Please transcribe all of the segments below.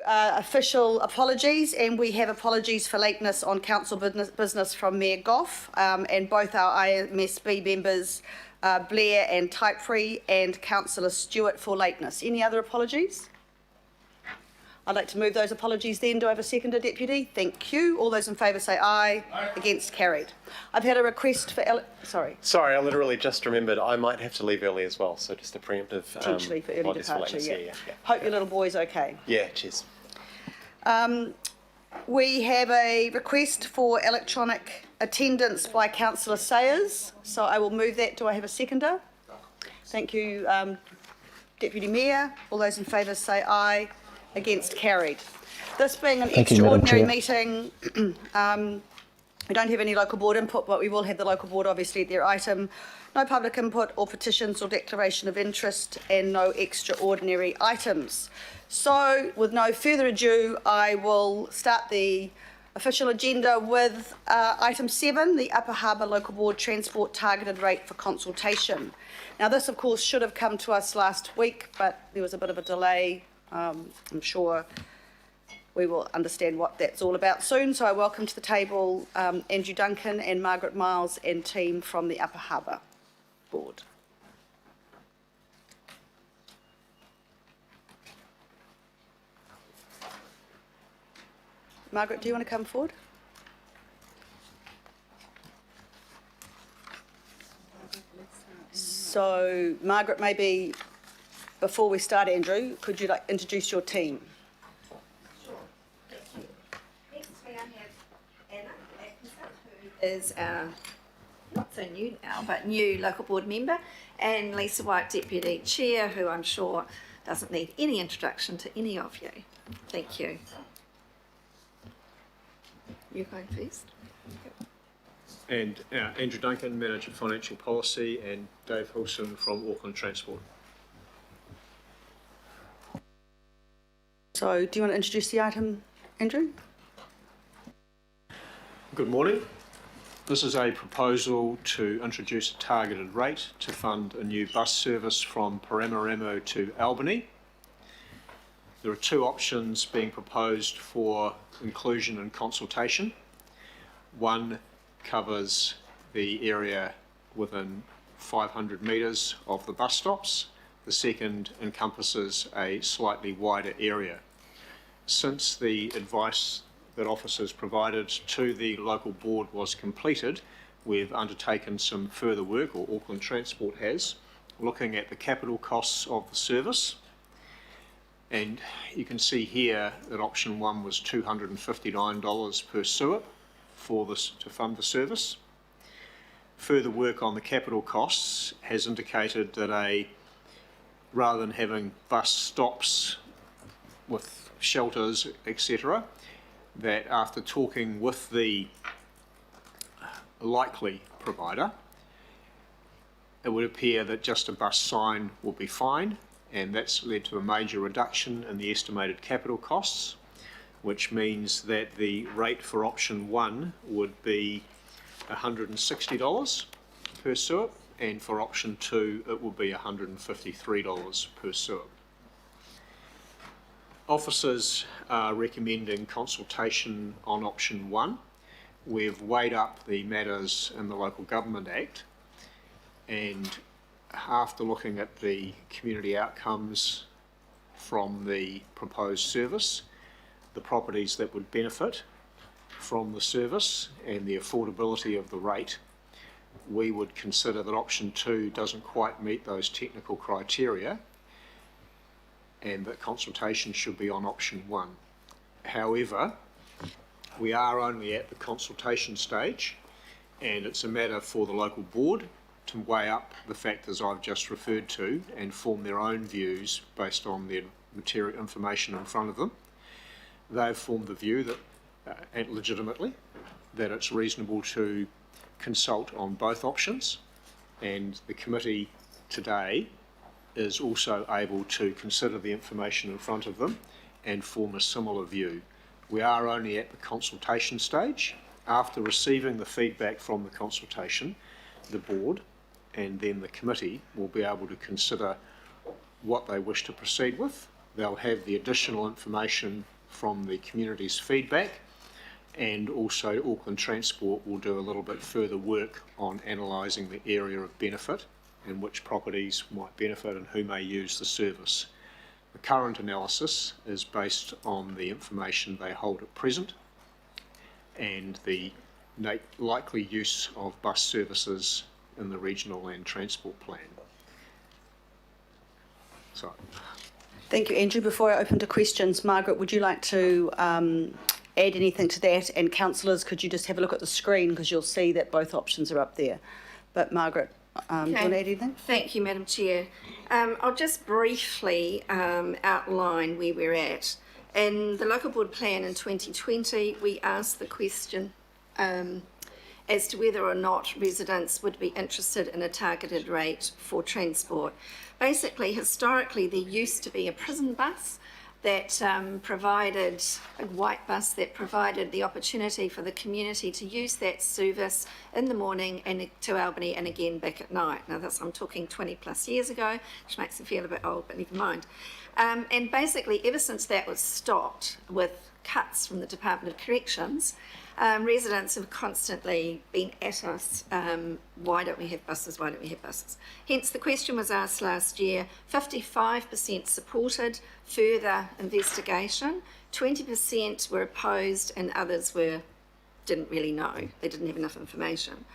official apologies, and we have apologies for lateness on council business from Mayor Goff and both our IMSB members, Blair and Typefree, and Councillor Stewart for lateness. Any other apologies? I'd like to move those apologies then. Do I have a seconder, Deputy? Thank you. All those in favour say aye. Aye. Against, carried. I've had a request for... Sorry, I literally just remembered I might have to leave early as well, so just a preemptive... Potentially for early departure, yeah. Hope your little boy's okay. Yeah, cheers. We have a request for electronic attendance by Councillor Sayers, so I will move that. Do I have a seconder? Thank you, Deputy Mayor. All those in favour say aye. Against, carried. This being an extraordinary meeting, we don't have any local board input, but we will have the local board obviously at their item. No public input or petitions or declaration of interest, and no extraordinary items. So with no further ado, I will start the official agenda with item 7, the Upper Harbour Local Board Transport Targeted Rate for Consultation. Now this of course should have come to us last week, but there was a bit of a delay. I'm sure we will understand what that's all about soon. So I welcome to the table Andrew Duncan and Margaret Miles and team from the Upper Harbour Board. Margaret, do you want to come forward? So Margaret, maybe before we start, Andrew, could you introduce your team? Sure. Next we have Anna Atkinson, who is our, not so new now, but new local board member, and Lisa White, Deputy Chair, who I'm sure doesn't need any introduction to any of you. Thank you. You're going first. And Andrew Duncan, Manager Financial Policy, and Dave Hilson from Auckland Transport. So do you want to introduce the item, Andrew? Good morning. This is a proposal to introduce a targeted rate to fund a new bus service from Paramaramo to Albany. There are two options being proposed for inclusion and consultation. One covers the area within 500 metres of the bus stops. The second encompasses a slightly wider area. Since the advice that officers provided to the local board was completed, we've undertaken some further work, or Auckland Transport has, looking at the capital costs of the service. And you can see here that option 1 was $259 per SUIP for this to fund the service. Further work on the capital costs has indicated that rather than having bus stops with shelters, etc., that after talking with the likely provider, it would appear that just a bus sign will be fine, and that's led to a major reduction in the estimated capital costs, which means that the rate for option 1 would be $160 per SUIP, and for option 2 it will be $153 per SUIP. Officers are recommending consultation on option 1. We've weighed up the matters in the Local Government Act, and after looking at the community outcomes from the proposed service, the properties that would benefit from the service and the affordability of the rate, we would consider that option 2 doesn't quite meet those technical criteria, and that consultation should be on option 1. However, we are only at the consultation stage, and it's a matter for the local board to weigh up the factors I've just referred to and form their own views based on the material information in front of them. They've formed the view that, and legitimately, that it's reasonable to consult on both options, and the committee today is also able to consider the information in front of them and form a similar view. We are only at the consultation stage. After receiving the feedback from the consultation, the board and then the committee will be able to consider what they wish to proceed with. They'll have the additional information from the community's feedback, and also Auckland Transport will do a little bit further work on analysing the area of benefit and which properties might benefit and who may use the service. The current analysis is based on the information they hold at present and the likely use of bus services in the Regional Land Transport Plan. So, Thank you, Andrew. Before I open to questions, Margaret, would you like to add anything to that? And councillors, could you just have a look at the screen because you'll see that both options are up there. But Margaret, do you want to add anything? Thank you, Madam Chair. I'll just briefly outline where we're at. In the local board plan in 2020, we asked the question as to whether or not residents would be interested in a targeted rate for transport. Basically, historically, there used to be a prison bus that provided, a white bus that provided the opportunity for the community to use that service in the morning and to Albany and again back at night. Now, I'm talking 20 plus years ago, which makes me feel a bit old, but never mind. And basically, ever since that was stopped with cuts from the Department of Corrections, residents have constantly been at us, why don't we have buses, why don't we have buses? Hence the question was asked last year, 55% supported further investigation, 20% were opposed and others didn't really know, they didn't have enough information.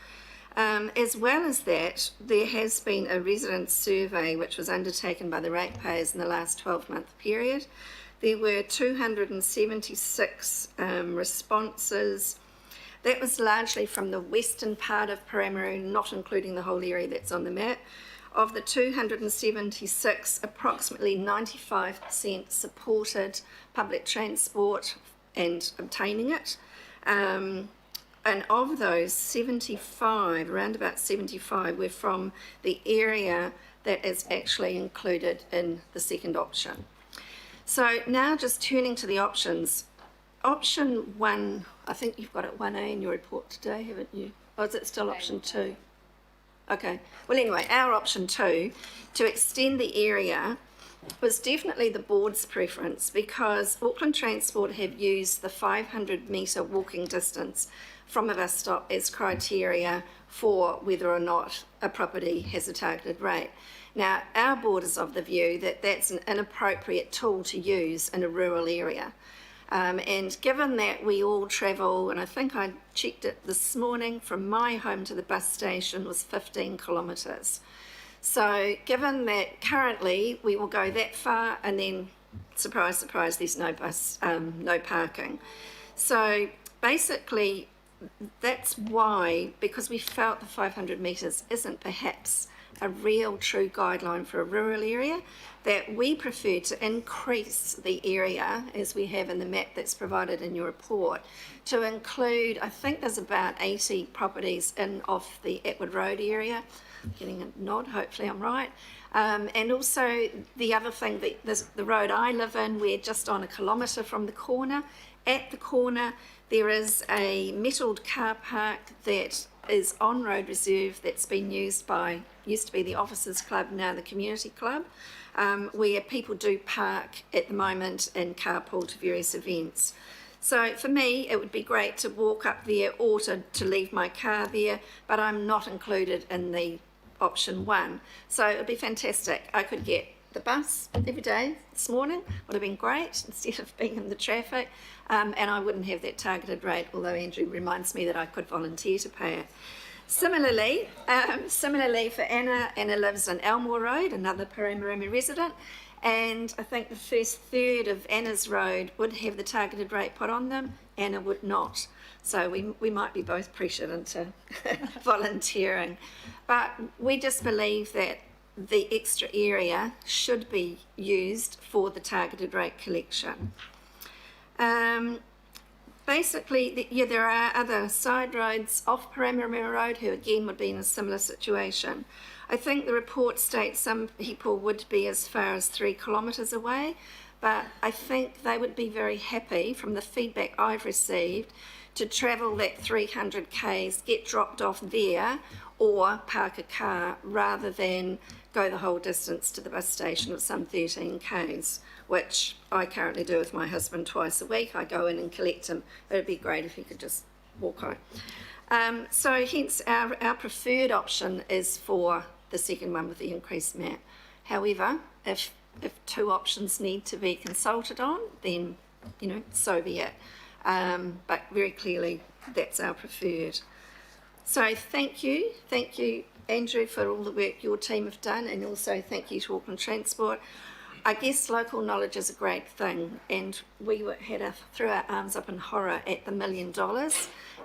As well as that, there has been a resident survey which was undertaken by the ratepayers in the last 12-month period. There were 276 responses. That was largely from the western part of Paramaramo, not including the whole area that's on the map. Of the 276, approximately 95% supported public transport and obtaining it. And of those, 75, around about 75, were from the area that is actually included in the second option. So now just turning to the options. Option 1, I think you've got it 1A in your report today, haven't you? Or is it still option 2? Okay. Well, anyway, our option 2, to extend the area, was definitely the board's preference because Auckland Transport have used the 500 metre walking distance from a bus stop as criteria for whether or not a property has a targeted rate. Now, our board is of the view that that's an inappropriate tool to use in a rural area. And given that we all travel, and I think I checked it this morning, from my home to the bus station was 15 kilometres. So given that currently we will go that far and then, surprise, surprise, there's no bus, no parking. So basically, that's why, because we felt the 500 metres isn't perhaps a real true guideline for a rural area, that we prefer to increase the area, as we have in the map that's provided in your report, to include, I think there's about 80 properties in off the Atwood Road area. I'm getting a nod, hopefully I'm right. And also the other thing, the road I live in, we're just on 1 kilometre from the corner. At the corner, there is a metalled car park that is on road reserve that's been used by, used to be the Officers Club, now the Community Club, where people do park at the moment and carpool to various events. So for me, it would be great to walk up there or to leave my car there, but I'm not included in the option 1. So it would be fantastic. I could get the bus every day this morning, would have been great instead of being in the traffic, and I wouldn't have that targeted rate, although Andrew reminds me that I could volunteer to pay it. Similarly for Anna lives on Elmore Road, another Paramaramo resident, and I think the first third of Anna's road would have the targeted rate put on them, Anna would not. So we might be both pressured into volunteering. But we just believe that the extra area should be used for the targeted rate collection. Basically, there are other side roads off Paramaramo Road who again would be in a similar situation. I think the report states some people would be as far as 3 kilometres away, but I think they would be very happy, from the feedback I've received, to travel that 300 k's, get dropped off there, or park a car rather than go the whole distance to the bus station of some 13 k's, which I currently do with my husband twice a week. I go in and collect him. It would be great if he could just walk home. So hence our preferred option is for the second one with the increased MAT. However, if two options need to be consulted on, then, you know, so be it. But very clearly, that's our preferred. So thank you, Andrew, for all the work your team have done, and also thank you to Auckland Transport. I guess local knowledge is a great thing, and we threw our arms up in horror at the $1 million,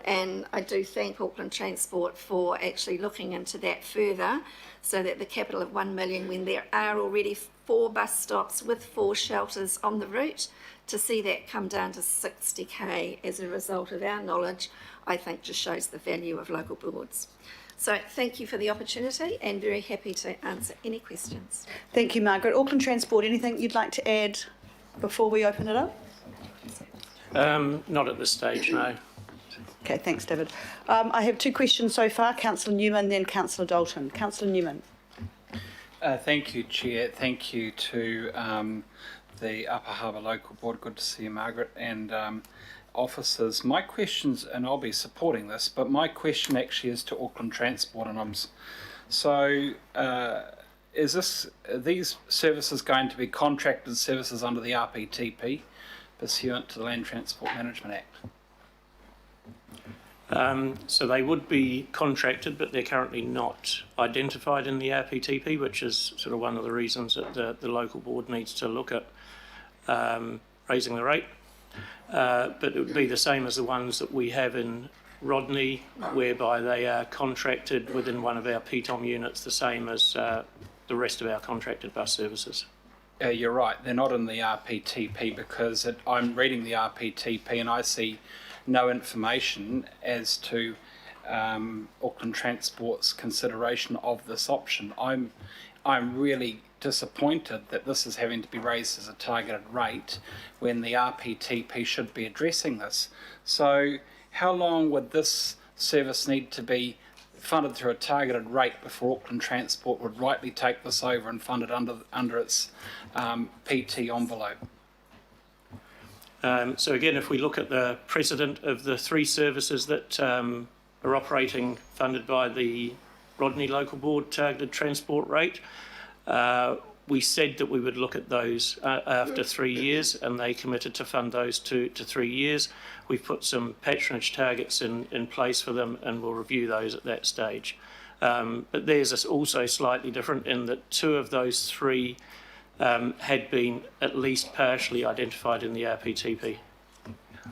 and I do thank Auckland Transport for actually looking into that further, so that the capital of 1 million, when there are already 4 bus stops with 4 shelters on the route, to see that come down to 60k as a result of our knowledge, I think just shows the value of local boards. So thank you for the opportunity, and very happy to answer any questions. Thank you, Margaret. Auckland Transport, anything you'd like to add before we open it up? Not at this stage, no. Okay, thanks, David. I have 2 questions so far. Councillor Newman, then Councillor Dalton. Councillor Newman. Thank you, Chair. Thank you to the Upper Harbour Local Board. Good to see you, Margaret, and officers. My questions, and I'll be supporting this, but my question actually is to Auckland Transport, and is these services going to be contracted services under the RPTP pursuant to the Land Transport Management Act? So they would be contracted, but they're currently not identified in the RPTP, which is sort of one of the reasons that the local board needs to look at raising the rate. But it would be the same as the ones that we have in Rodney, whereby they are contracted within one of our PTOM units, the same as the rest of our contracted bus services. You're right, they're not in the RPTP because I'm reading the RPTP and I see no information as to Auckland Transport's consideration of this option. I'm really disappointed that this is having to be raised as a targeted rate when the RPTP should be addressing this. So how long would this service need to be funded through a targeted rate before Auckland Transport would rightly take this over and fund it under its PT envelope? So again, if we look at the precedent of the 3 services that are operating funded by the Rodney Local Board targeted transport rate, we said that we would look at those after 3 years, and they committed to fund those to 3 years. We've put some patronage targets in place for them, and we'll review those at that stage. But theirs is also slightly different in that 2 of those 3 had been at least partially identified in the RPTP.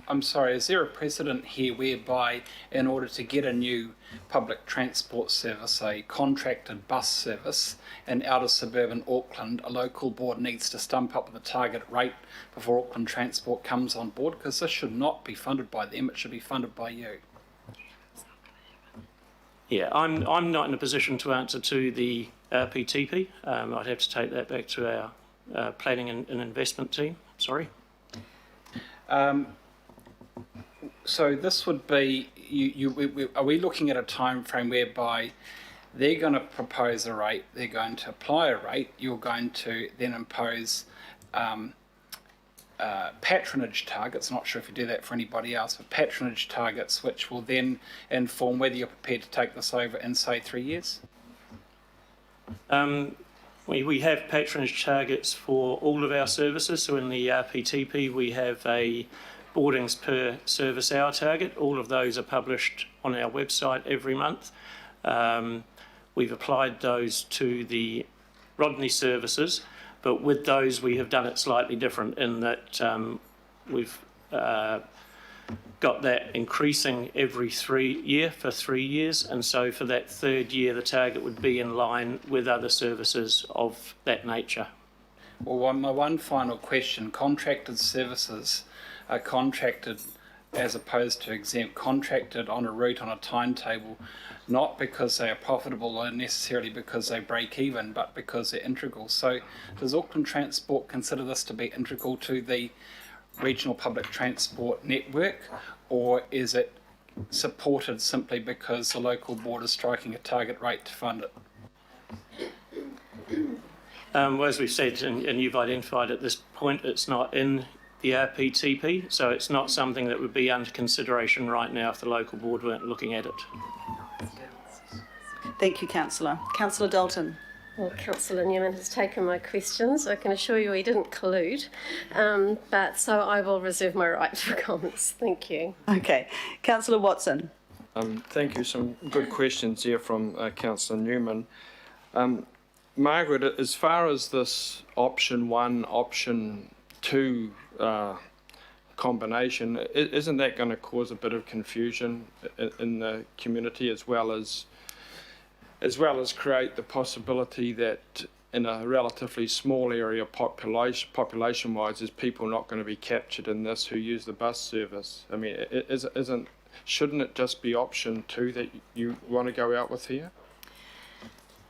I'm sorry, is there a precedent here whereby in order to get a new public transport service, a contracted bus service in outer suburban Auckland, a local board needs to stump up with a target rate before Auckland Transport comes on board? Because this should not be funded by them, it should be funded by you. Yeah, I'm not in a position to answer to the RPTP. I'd have to take that back to our planning and investment team. Sorry. So this would be, are we looking at a time frame whereby they're going to propose a rate, they're going to apply a rate, you're going to then impose patronage targets, not sure if you do that for anybody else, but patronage targets which will then inform whether you're prepared to take this over in, say, 3 years? We have patronage targets for all of our services. So in the RPTP, we have a boardings per service hour target. All of those are published on our website every month. We've applied those to the Rodney services, but with those we have done it slightly different in that we've got that increasing every 3 year for 3 years, and so for that 3rd year the target would be in line with other services of that nature. Well, my one final question, contracted services are contracted as opposed to exempt, contracted on a route, on a timetable, not because they are profitable or necessarily because they break even, but because they're integral. So does Auckland Transport consider this to be integral to the regional public transport network, or is it supported simply because the local board is striking a target rate to fund it? Well, as we've said, and you've identified at this point, it's not in the RPTP, so it's not something that would be under consideration right now if the local board weren't looking at it. Thank you, Councillor. Councillor Dalton. Well, Councillor Newman has taken my questions. I can assure you he didn't collude, but so I will reserve my right for comments. Thank you. Okay. Councillor Watson. Thank you. Some good questions here from Councillor Newman. Margaret, as far as this option 1, option 2 combination, isn't that going to cause a bit of confusion in the community, as well as create the possibility that in a relatively small area population-wise, there's people not going to be captured in this who use the bus service? I mean, shouldn't it just be option 2 that you want to go out with here?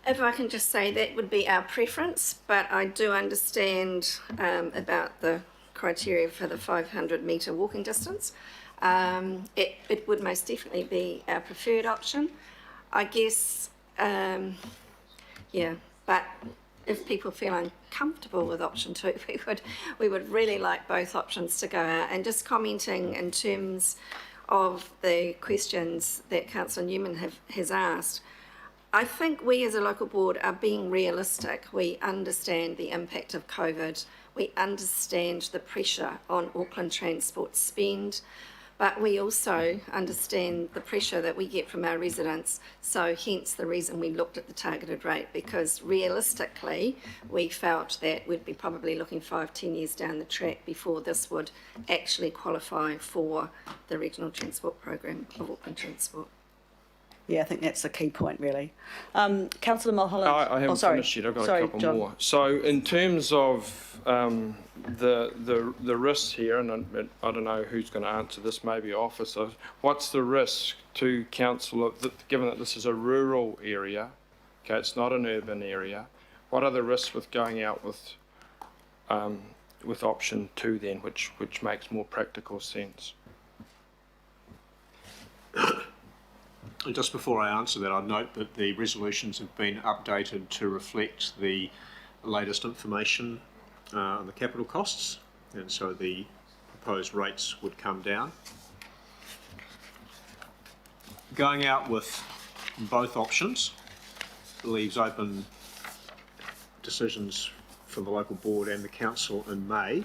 If I can just say, that would be our preference, but I do understand about the criteria for the 500-metre walking distance. It would most definitely be our preferred option. I guess, yeah, but if people feel uncomfortable with option 2, we would really like both options to go out. And just commenting in terms of the questions that Councillor Newman has asked, I think we as a local board are being realistic. We understand the impact of COVID. We understand the pressure on Auckland transport spend, but we also understand the pressure that we get from our residents. So hence the reason we looked at the targeted rate, because realistically we felt that we'd be probably looking 5-10 years down the track before this would actually qualify for the regional transport program of Auckland Transport. Yeah, I think that's the key point, really. Councillor Mulholland. I haven't finished yet. I've got a couple John. more. So, in terms of the risks here, and I don't know who's going to answer this, maybe officer. What's the risk to council, given that this is a rural area? Okay, it's not an urban area. What are the risks with going out with option 2 then, which makes more practical sense? Just before I answer that, I'd note that the resolutions have been updated to reflect the latest information on the capital costs, and so the proposed rates would come down. Going out with both options leaves open decisions for the local board and the council in May,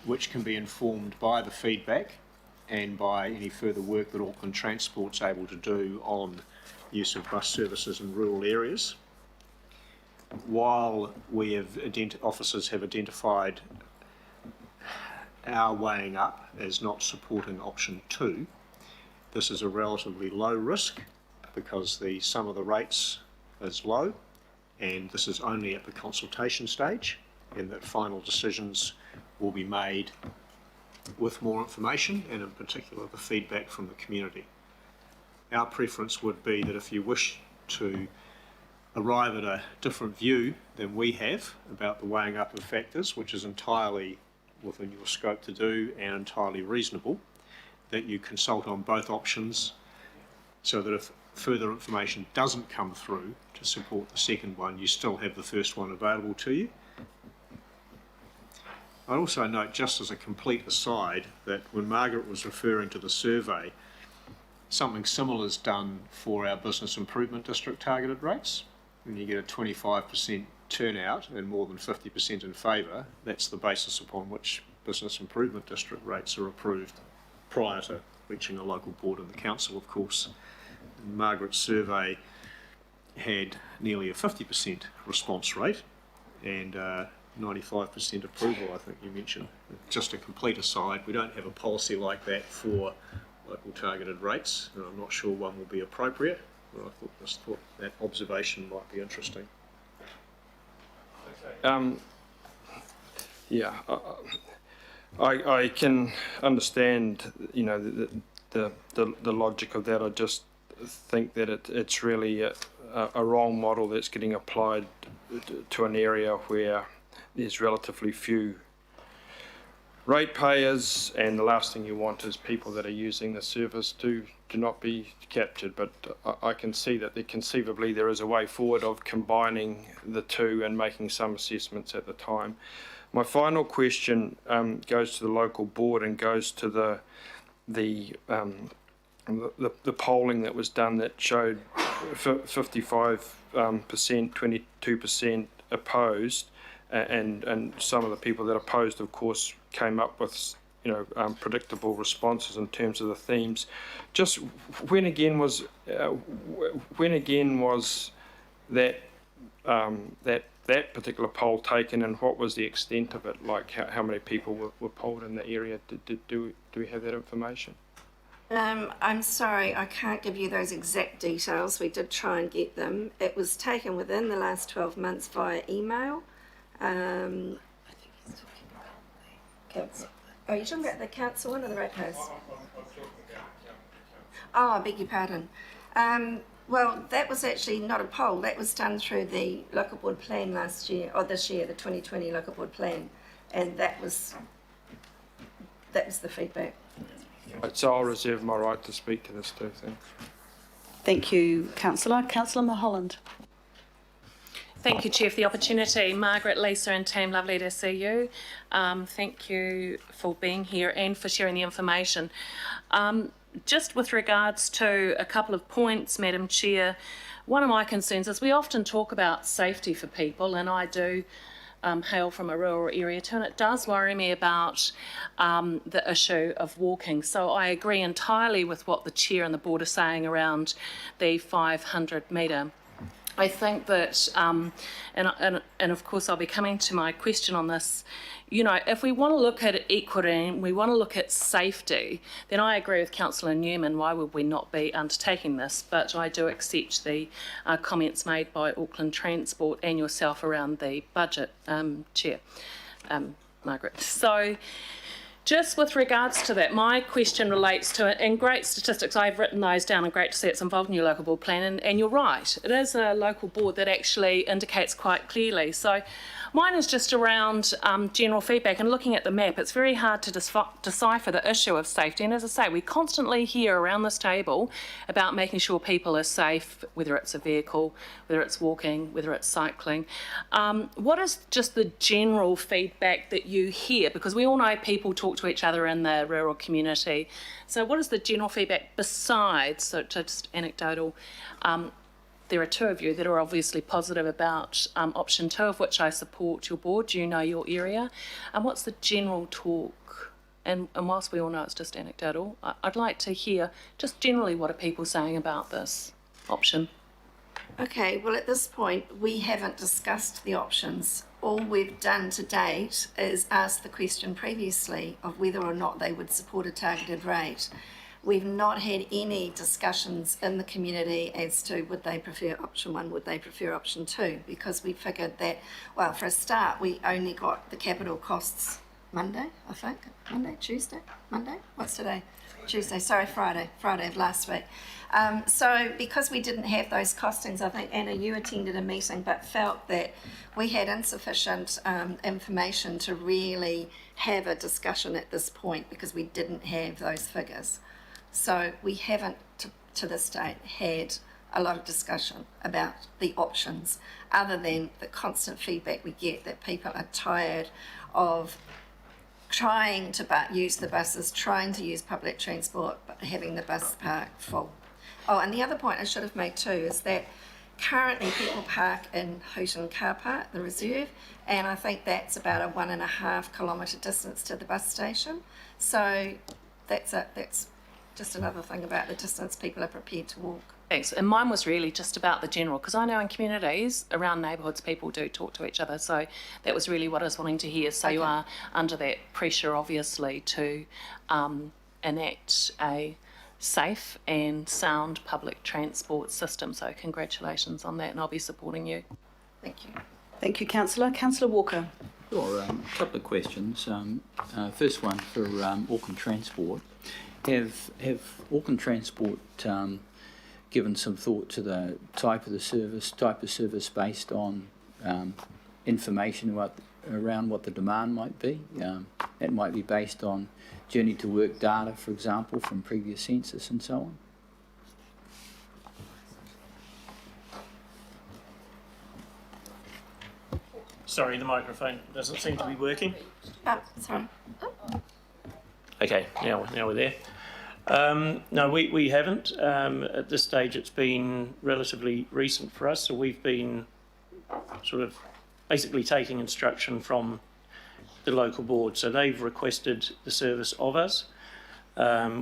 which can be informed by the feedback and by any further work that Auckland Transport's able to do on use of bus services in rural areas. While officers have identified our weighing up as not supporting option 2, this is a relatively low risk because the sum of the rates is low, and this is only at the consultation stage, and that final decisions will be made with more information, and in particular the feedback from the community. Our preference would be that if you wish to arrive at a different view than we have about the weighing up of factors, which is entirely within your scope to do and entirely reasonable, that you consult on both options so that if further information doesn't come through to support the second one, you still have the first one available to you. I also note, just as a complete aside, that when Margaret was referring to the survey, something similar is done for our business improvement district targeted rates. When you get a 25% turnout and more than 50% in favour, that's the basis upon which business improvement district rates are approved prior to reaching a local board and the council, of course. Margaret's survey had nearly a 50% response rate and 95% approval, I think you mentioned. Just a complete aside, we don't have a policy like that for local targeted rates, and I'm not sure one will be appropriate, but I thought that observation might be interesting. Yeah, I can understand, you know, the logic of that. I just think that it's really a wrong model that's getting applied to an area where there's relatively few ratepayers, and the last thing you want is people that are using the service to not be captured. But I can see that conceivably there is a way forward of combining the two and making some assessments at the time. My final question goes to the local board and goes to the polling that was done that showed 55%, 22% opposed, and some of the people that opposed, of course, came up with predictable responses in terms of the themes. Just when again was that that particular poll taken, and what was the extent of it? Like how many people were polled in the area? Do we have that information? I'm sorry, I can't give you those exact details. We did try and get them. It was taken within the last 12 months via email. I think he's talking about the council. Oh, you're talking about the council one or the ratepayers? Oh, I beg your pardon. Well, that was actually not a poll. That was done through the local board plan last year, or this year, the 2020 local board plan, and that was the feedback. Right, so I'll reserve my right to speak to this too. Thanks. Thank you, Councillor. Councillor Mulholland. Thank you, Chair, for the opportunity. Margaret, Lisa and team, lovely to see you. Thank you for being here and for sharing the information. Just with regards to a couple of points, Madam Chair, one of my concerns is we often talk about safety for people, and I do hail from a rural area too, and it does worry me about the issue of walking. So I agree entirely with what the Chair and the Board are saying around the 500 metre. I think that, and of course I'll be coming to my question on this, if we want to look at equity and we want to look at safety, then I agree with Councillor Newman, why would we not be undertaking this? But I do accept the comments made by Auckland Transport and yourself around the budget, Chair, Margaret. So, just with regards to that, my question relates to it, and great statistics, I've written those down, and great to see it's involved in your local board plan, and you're right, it is a local board that actually indicates quite clearly. So mine is just around general feedback, and looking at the map, it's very hard to decipher the issue of safety, and as I say, we constantly hear around this table about making sure people are safe, whether it's a vehicle, whether it's walking, whether it's cycling. What is just the general feedback that you hear? Because we all know people talk to each other in the rural community. So what is the general feedback besides, so just anecdotal, there are two of you that are obviously positive about option 2, of which I support your board. You know your area. And what's the general talk? And whilst we all know it's just anecdotal, I'd like to hear just generally what are people saying about this option. Okay, well at this point we haven't discussed the options. All we've done to date is ask the question previously of whether or not they would support a targeted rate. We've not had any discussions in the community as to would they prefer option 1, would they prefer option 2, because we figured that, well, for a start, we only got the capital costs Monday, I think. Monday? What's today? Tuesday, sorry, Friday of last week. So because we didn't have those costings, I think, Anna, you attended a meeting but felt that we had insufficient information to really have a discussion at this point because we didn't have those figures. So we haven't, to this date, had a lot of discussion about the options other than the constant feedback we get that people are tired of trying to use the buses, trying to use public transport, but having the bus park full. Oh, and the other point I should have made too is that currently people park in Houghton car park, the reserve, and I think that's about a 1.5 kilometre distance to the bus station. So that's just another thing about the distance people are prepared to walk. Thanks. And mine was really just about the general, because I know in communities, around neighbourhoods, people do talk to each other. So that was really what I was wanting to hear. So you are under that pressure, obviously, to enact a safe and sound public transport system. So congratulations on that, and I'll be supporting you. Thank you. Thank you, Councillor. Councillor Walker. Sure, a couple of questions. First one for Auckland Transport. Have Auckland Transport given some thought to the type of service based on information around what the demand might be. That might be based on journey to work data, for example, from previous census and so on. Sorry, the microphone doesn't seem to be working. Oh, sorry. Okay, now we're there. No, we haven't. At this stage, it's been relatively recent for us, so we've been sort of basically taking instruction from the local board. So they've requested the service of us.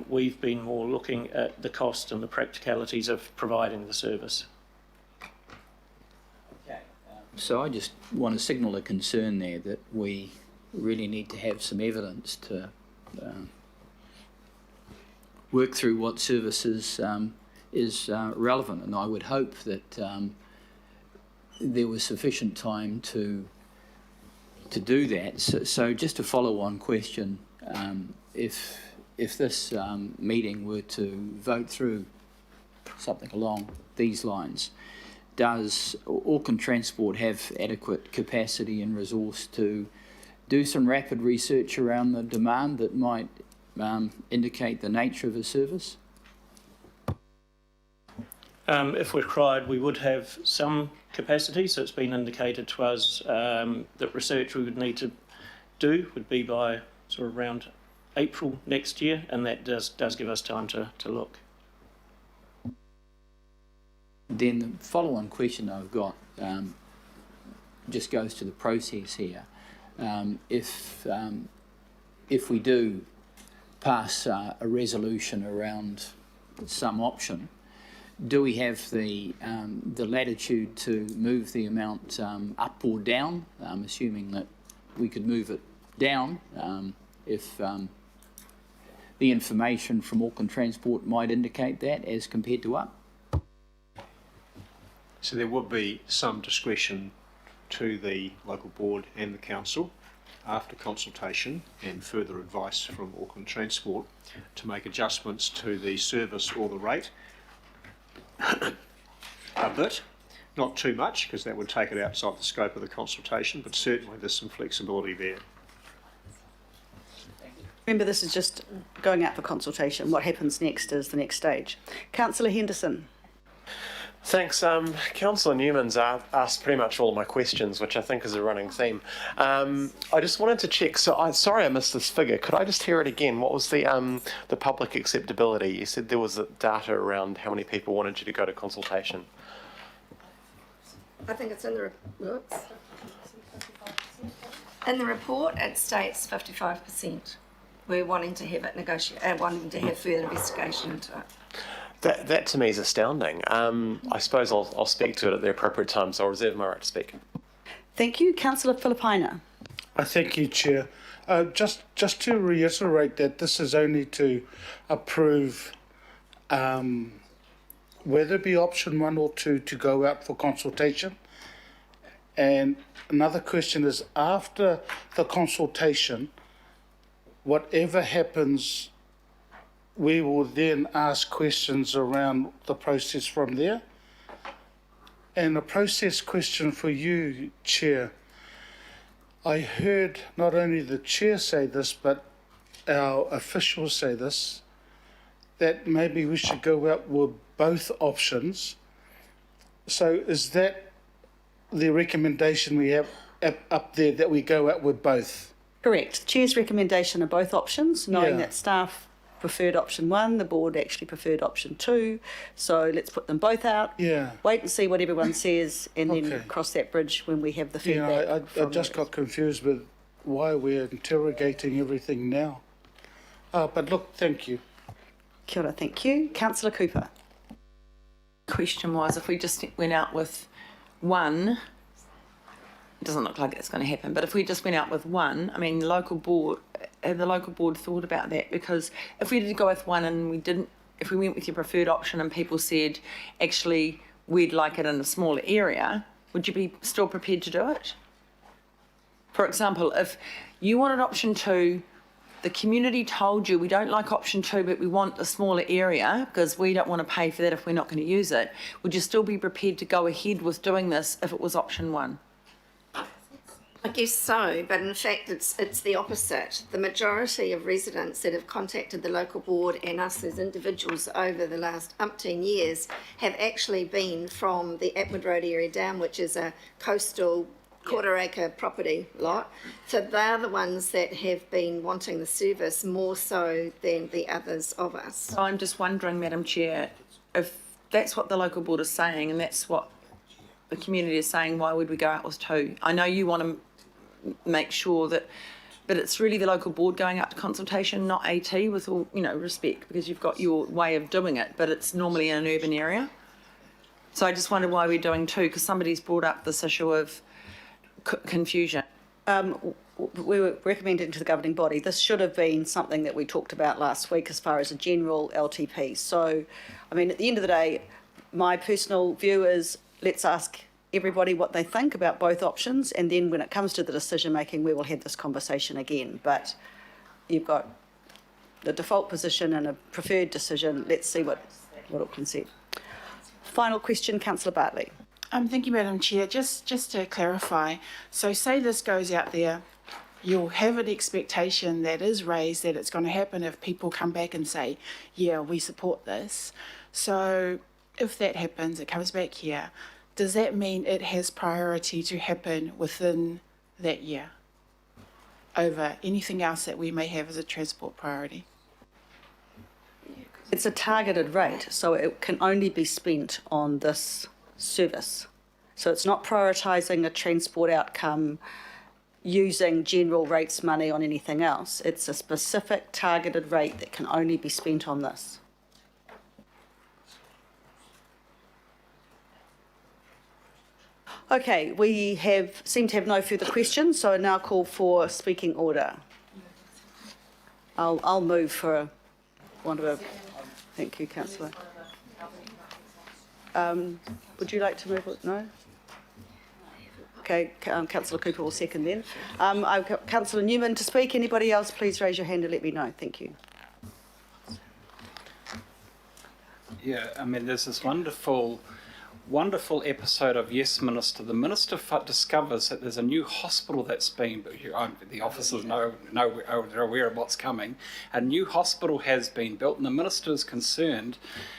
We've been more looking at the cost and the practicalities of providing the service. So I just want to signal a concern there that we really need to have some evidence to work through what services is relevant, and I would hope that there was sufficient time to do that. So just a follow-on question, if this meeting were to vote through something along these lines, does Auckland Transport have adequate capacity and resource to do some rapid research around the demand that might indicate the nature of a service? If required, we would have some capacity, so it's been indicated to us that research we would need to do would be by sort of around April next year, and that does give us time to look. Then the follow-on question I've got just goes to the process here. If we do pass a resolution around some option, do we have the latitude to move the amount up or down? Assuming that we could move it down if the information from Auckland Transport might indicate that as compared to up. So there would be some discretion to the local board and the council after consultation and further advice from Auckland Transport to make adjustments to the service or the rate a bit, not too much because that would take it outside the scope of the consultation, but certainly there's some flexibility there. Remember, this is just going out for consultation. What happens next is the next stage. Councillor Henderson. Thanks. Councillor Newman's asked pretty much all of my questions, which I think is a running theme. I just wanted to check. So, sorry I missed this figure. Could I just hear it again? What was the public acceptability? You said there was data around how many people wanted you to go to consultation. I think it's in the report. In the report, it states 55%. We're wanting to have it wanting to have further investigation into it. That to me is astounding. I suppose I'll speak to it at the appropriate time, so I'll reserve my right to speak. Thank you. Councillor Filipaina. Thank you, Chair. Just to reiterate that this is only to approve whether it be option 1 or 2 to go out for consultation. And another question is, after the consultation, whatever happens, we will then ask questions around the process from there. And a process question for you, Chair. I heard not only the Chair say this, but our officials say this, that maybe we should go out with both options. So is that the recommendation we have up there, that we go out with both? Correct. Chair's recommendation are both options, knowing Yeah. that staff preferred option 1, the board actually preferred option 2. So let's put them both out. Yeah. Wait and see what everyone says, and then Okay. cross that bridge when we have the Yeah, feedback. I just got confused with why we're interrogating everything now. But look, thank you. Kia ora, thank you. Councillor Cooper. Question was, if we just went out with one, it doesn't look like it's going to happen, but if we just went out with one, I mean, have the local board thought about that? Because if we did go with one and if we went with your preferred option and people said, actually, we'd like it in a smaller area, would you be still prepared to do it? For example, if you wanted option 2, the community told you, we don't like option 2, but we want a smaller area because we don't want to pay for that if we're not going to use it, would you still be prepared to go ahead with doing this if it was option 1? I guess so, but in fact it's the opposite. The majority of residents that have contacted the local board and us as individuals over the last umpteen years have actually been from the Atwood Road area down, which is a coastal quarter acre property lot. So they're the ones that have been wanting the service more so than the others of us. So I'm just wondering, Madam Chair, if that's what the local board is saying and that's what the community is saying, why would we go out with two? I know you want to make sure that, but it's really the local board going out to consultation, not AT, with all, respect, because you've got your way of doing it, but it's normally in an urban area. So I just wonder why we're doing two, because somebody's brought up this issue of confusion. We were recommending to the governing body, this should have been something that we talked about last week as far as a general LTP. So, I mean, at the end of the day, my personal view is let's ask everybody what they think about both options, and then when it comes to the decision making, we will have this conversation again. But you've got the default position and a preferred decision. Let's see what Auckland said. Final question, Councillor Bartley. Thank you, Madam Chair. Just to clarify, so say this goes out there, you'll have an expectation that is raised that it's going to happen if people come back and say, yeah, we support this. So if that happens, it comes back here, does that mean it has priority to happen within that year over anything else that we may have as a transport priority? It's a targeted rate, so it can only be spent on this service. So it's not prioritising a transport outcome using general rates money on anything else. It's a specific targeted rate that can only be spent on this. Okay, we seem to have no further questions, so I now call for speaking order. I'll move for thank you, Councillor. Would you like to move it? No? Okay, Councillor Cooper will second then. I've got Councillor Newman to speak. Anybody else, please raise your hand and let me know. Thank you. Yeah, I mean, there's this wonderful episode of Yes Minister. The Minister discovers that there's a new hospital that's been, the officers know they're aware of what's coming. A new hospital has been built, and the Minister is concerned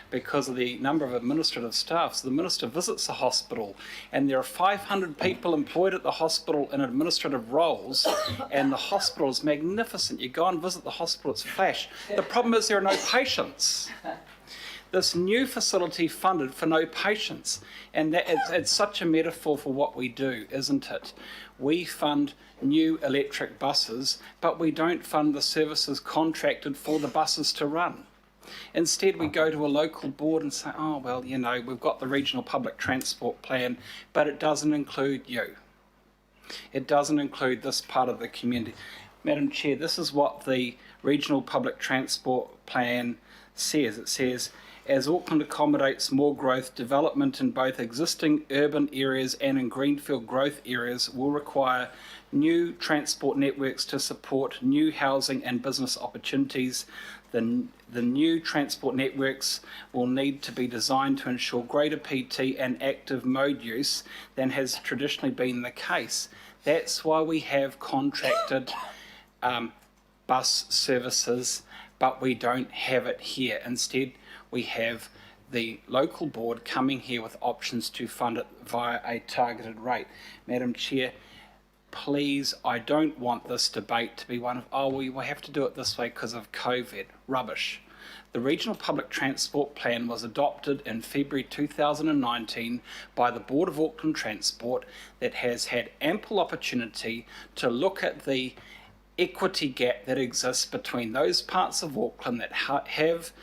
because of the number of administrative staff. So the Minister visits the hospital, and there are 500 people employed at the hospital in administrative roles, and the hospital is magnificent. You go and visit the hospital, it's flash. The problem is there are no patients. This new facility funded for no patients, and it's such a metaphor for what we do, isn't it? We fund new electric buses, but we don't fund the services contracted for the buses to run. Instead, we go to a local board and say, oh, well, we've got the regional public transport plan, but it doesn't include you. It doesn't include this part of the community. Madam Chair, this is what the regional public transport plan says. It says, as Auckland accommodates more growth, development in both existing urban areas and in greenfield growth areas will require new transport networks to support new housing and business opportunities. The new transport networks will need to be designed to ensure greater PT and active mode use than has traditionally been the case. That's why we have contracted bus services, but we don't have it here. Instead, we have the local board coming here with options to fund it via a targeted rate. Madam Chair, please, I don't want this debate to be one of, we will have to do it this way because of COVID. Rubbish. The Regional Public Transport Plan was adopted in February 2019 by the Board of Auckland Transport that has had ample opportunity to look at the equity gap that exists between those parts of Auckland that have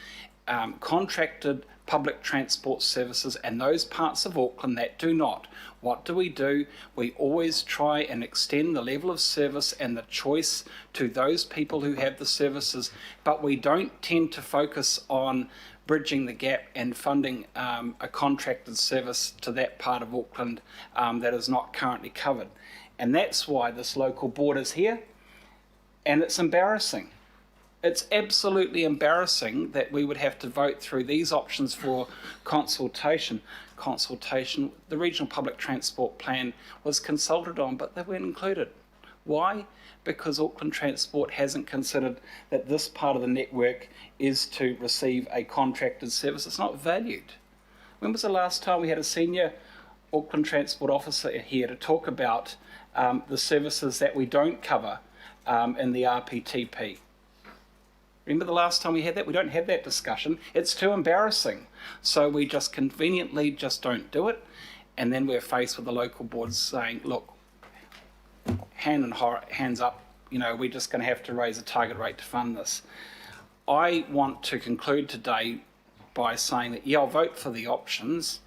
contracted public transport services and those parts of Auckland that do not. What do? We always try and extend the level of service and the choice to those people who have the services, but we don't tend to focus on bridging the gap and funding a contracted service to that part of Auckland that is not currently covered. And that's why this local board is here, and it's embarrassing. It's absolutely embarrassing that we would have to vote through these options for consultation. The Regional Public Transport Plan was consulted on, but they weren't included. Why? Because Auckland Transport hasn't considered that this part of the network is to receive a contracted service. It's not valued. When was the last time we had a senior Auckland Transport officer here to talk about the services that we don't cover in the RPTP? Remember the last time we had that? We don't have that discussion. It's too embarrassing. So we just conveniently just don't do it. And then we're faced with the local boards saying, look, hands up, we're just going to have to raise a target rate to fund this. I want to conclude today by saying that, yeah, I'll vote for the options,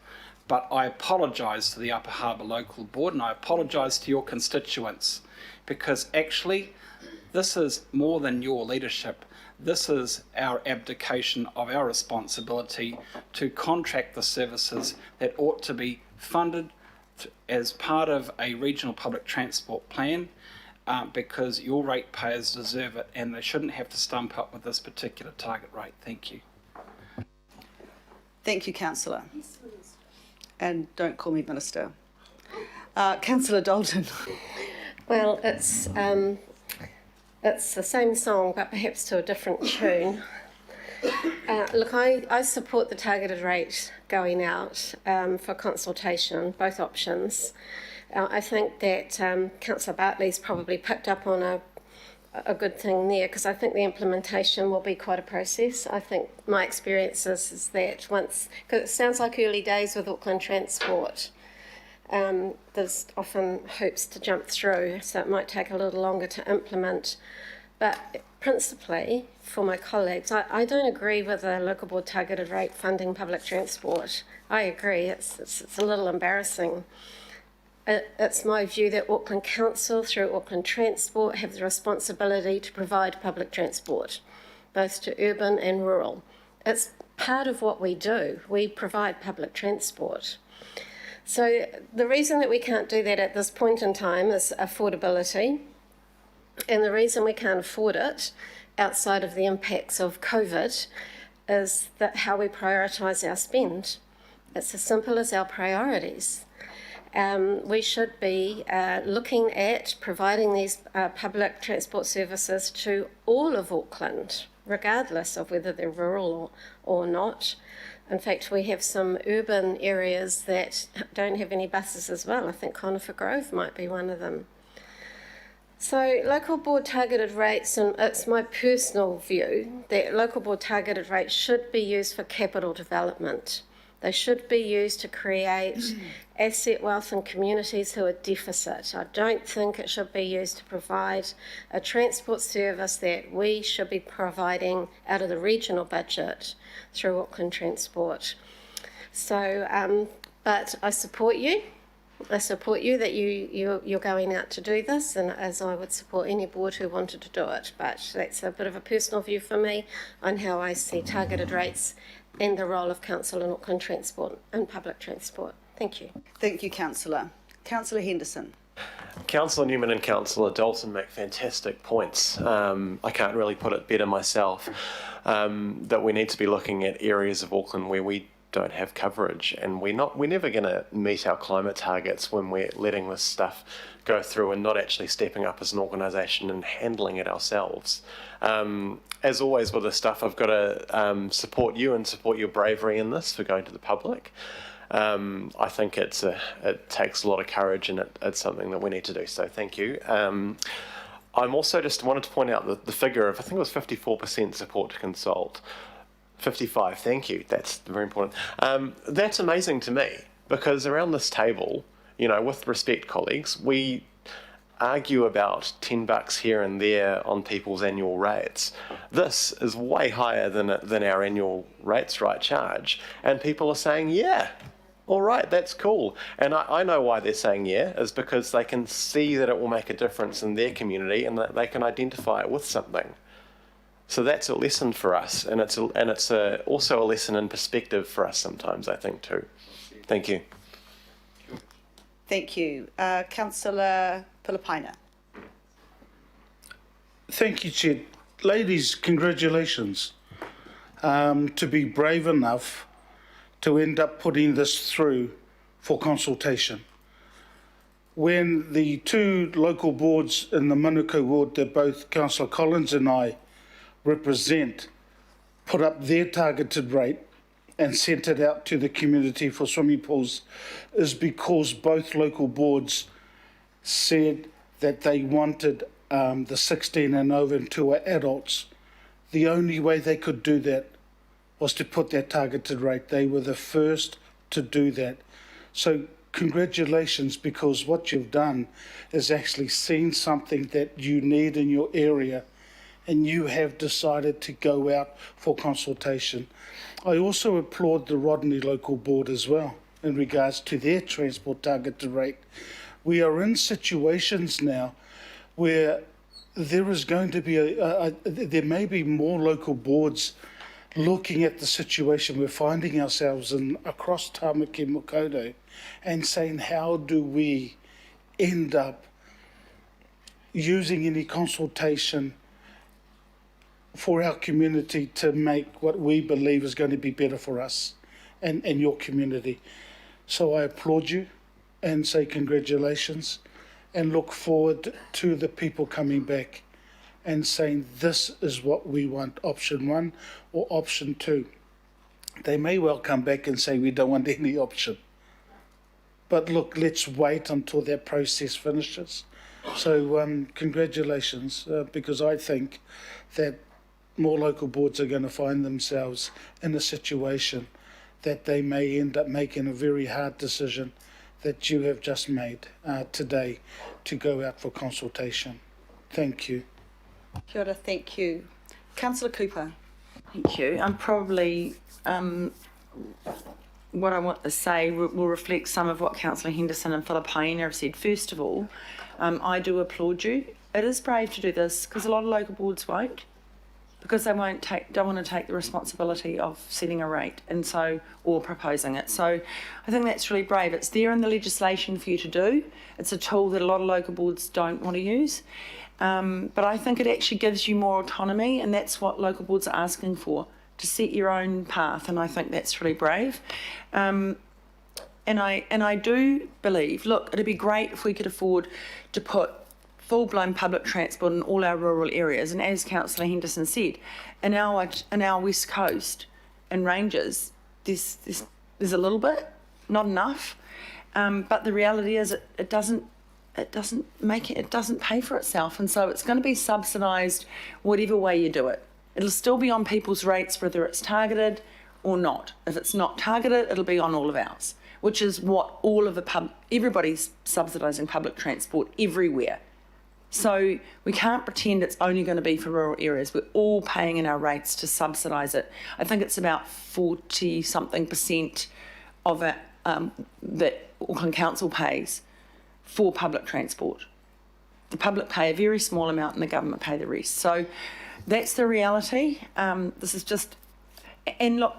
but I apologise to the Upper Harbour Local Board and I apologise to your constituents, because actually this is more than your leadership. This is our abdication of our responsibility to contract the services that ought to be funded as part of a regional public transport plan, because your ratepayers deserve it and they shouldn't have to stump up with this particular target rate. Thank you. Thank you, Councillor. And don't call me Minister. Councillor Dalton. Well, it's the same song, but perhaps to a different tune. Look, I support the targeted rate going out for consultation, both options. I think that Councillor Bartley's probably picked up on a good thing there, because I think the implementation will be quite a process. I think my experience is that once, because it sounds like early days with Auckland Transport, there's often hoops to jump through, so it might take a little longer to implement. But principally, for my colleagues, I don't agree with the local board targeted rate funding public transport. I agree, it's a little embarrassing. It's my view that Auckland Council, through Auckland Transport, have the responsibility to provide public transport, both to urban and rural. It's part of what we do. We provide public transport. So the reason that we can't do that at this point in time is affordability. And the reason we can't afford it, outside of the impacts of COVID, is that how we prioritise our spend. It's as simple as our priorities. We should be looking at providing these public transport services to all of Auckland, regardless of whether they're rural or not. In fact, we have some urban areas that don't have any buses as well. I think Conifer Grove might be one of them. So local board targeted rates, and it's my personal view that local board targeted rates should be used for capital development. They should be used to create asset wealth in communities who are deficit. I don't think it should be used to provide a transport service that we should be providing out of the regional budget through Auckland Transport. So, but I support you. I support you that you're going out to do this, and as I would support any board who wanted to do it. But that's a bit of a personal view for me on how I see targeted rates and the role of council in Auckland Transport and public transport. Thank you. Thank you, Councillor. Councillor Henderson. Councillor Newman and Councillor Dalton make fantastic points. I can't really put it better myself, that we need to be looking at areas of Auckland where we don't have coverage, and we're never going to meet our climate targets when we're letting this stuff go through and not actually stepping up as an organisation and handling it ourselves. As always with this stuff, I've got to support you and support your bravery in this for going to the public. I think it takes a lot of courage, and it's something that we need to do, so thank you. I'm also just wanted to point out the figure of, I think it was 54% support to consult. 55, thank you, that's very important. That's amazing to me, because around this table, with respect, colleagues, we argue about $10 here and there on people's annual rates. This is way higher than our annual rates right charge, and people are saying, yeah, all right, that's cool. And I know why they're saying yeah, is because they can see that it will make a difference in their community and that they can identify it with something. So that's a lesson for us, and it's also a lesson in perspective for us sometimes, I think, too. Thank you. Thank you. Councillor Pilipaina. Thank you, Chair. ladies, congratulations to be brave enough to end up putting this through for consultation. When the two local boards in the Manukau ward that both Councillor Collins and I represent put up their targeted rate and sent it out to the community for swimming pools is because both local boards said that they wanted the 16 and over and who are adults. The only way they could do that was to put that targeted rate. They were the first to do that. So congratulations, because what you've done is actually seen something that you need in your area, and you have decided to go out for consultation. I also applaud the Rodney local board as well in regards to their transport targeted rate. We are in situations now where there is going to be there may be more local boards looking at the situation we're finding ourselves in across Tamaki Makaurau and saying, how do we end up using any consultation for our community to make what we believe is going to be better for us and your community. So I applaud you and say congratulations and look forward to the people coming back and saying this is what we want, option 1 or option 2. They may well come back and say we don't want any option. But look, let's wait until that process finishes. So congratulations, because I think that more local boards are going to find themselves in a situation that they may end up making a very hard decision that you have just made today to go out for consultation. Thank you. Kia ora, thank you. Councillor Cooper. Thank you. I'm probably, what I want to say will reflect some of what Councillor Henderson and Philippaina have said. First of all, I do applaud you. It is brave to do this because a lot of local boards won't, because they don't want to take the responsibility of setting a rate or proposing it. So I think that's really brave. It's there in the legislation for you to do. It's a tool that a lot of local boards don't want to use. But I think it actually gives you more autonomy, and that's what local boards are asking for, to set your own path, and I think that's really brave. And I do believe, look, it'd be great if we could afford to put full-blown public transport in all our rural areas, and as Councillor Henderson said, in our West Coast and ranges, there's a little bit, not enough, but the reality is it doesn't pay for itself, and so it's going to be subsidised whatever way you do it. It'll still be on people's rates whether it's targeted or not. If it's not targeted, it'll be on all of ours, which is what everybody's subsidising public transport everywhere. So we can't pretend it's only going to be for rural areas. We're all paying in our rates to subsidise it. I think it's about 40-something% of it that Auckland Council pays for public transport. The public pay a very small amount and the government pay the rest. So that's the reality. This is just, and look,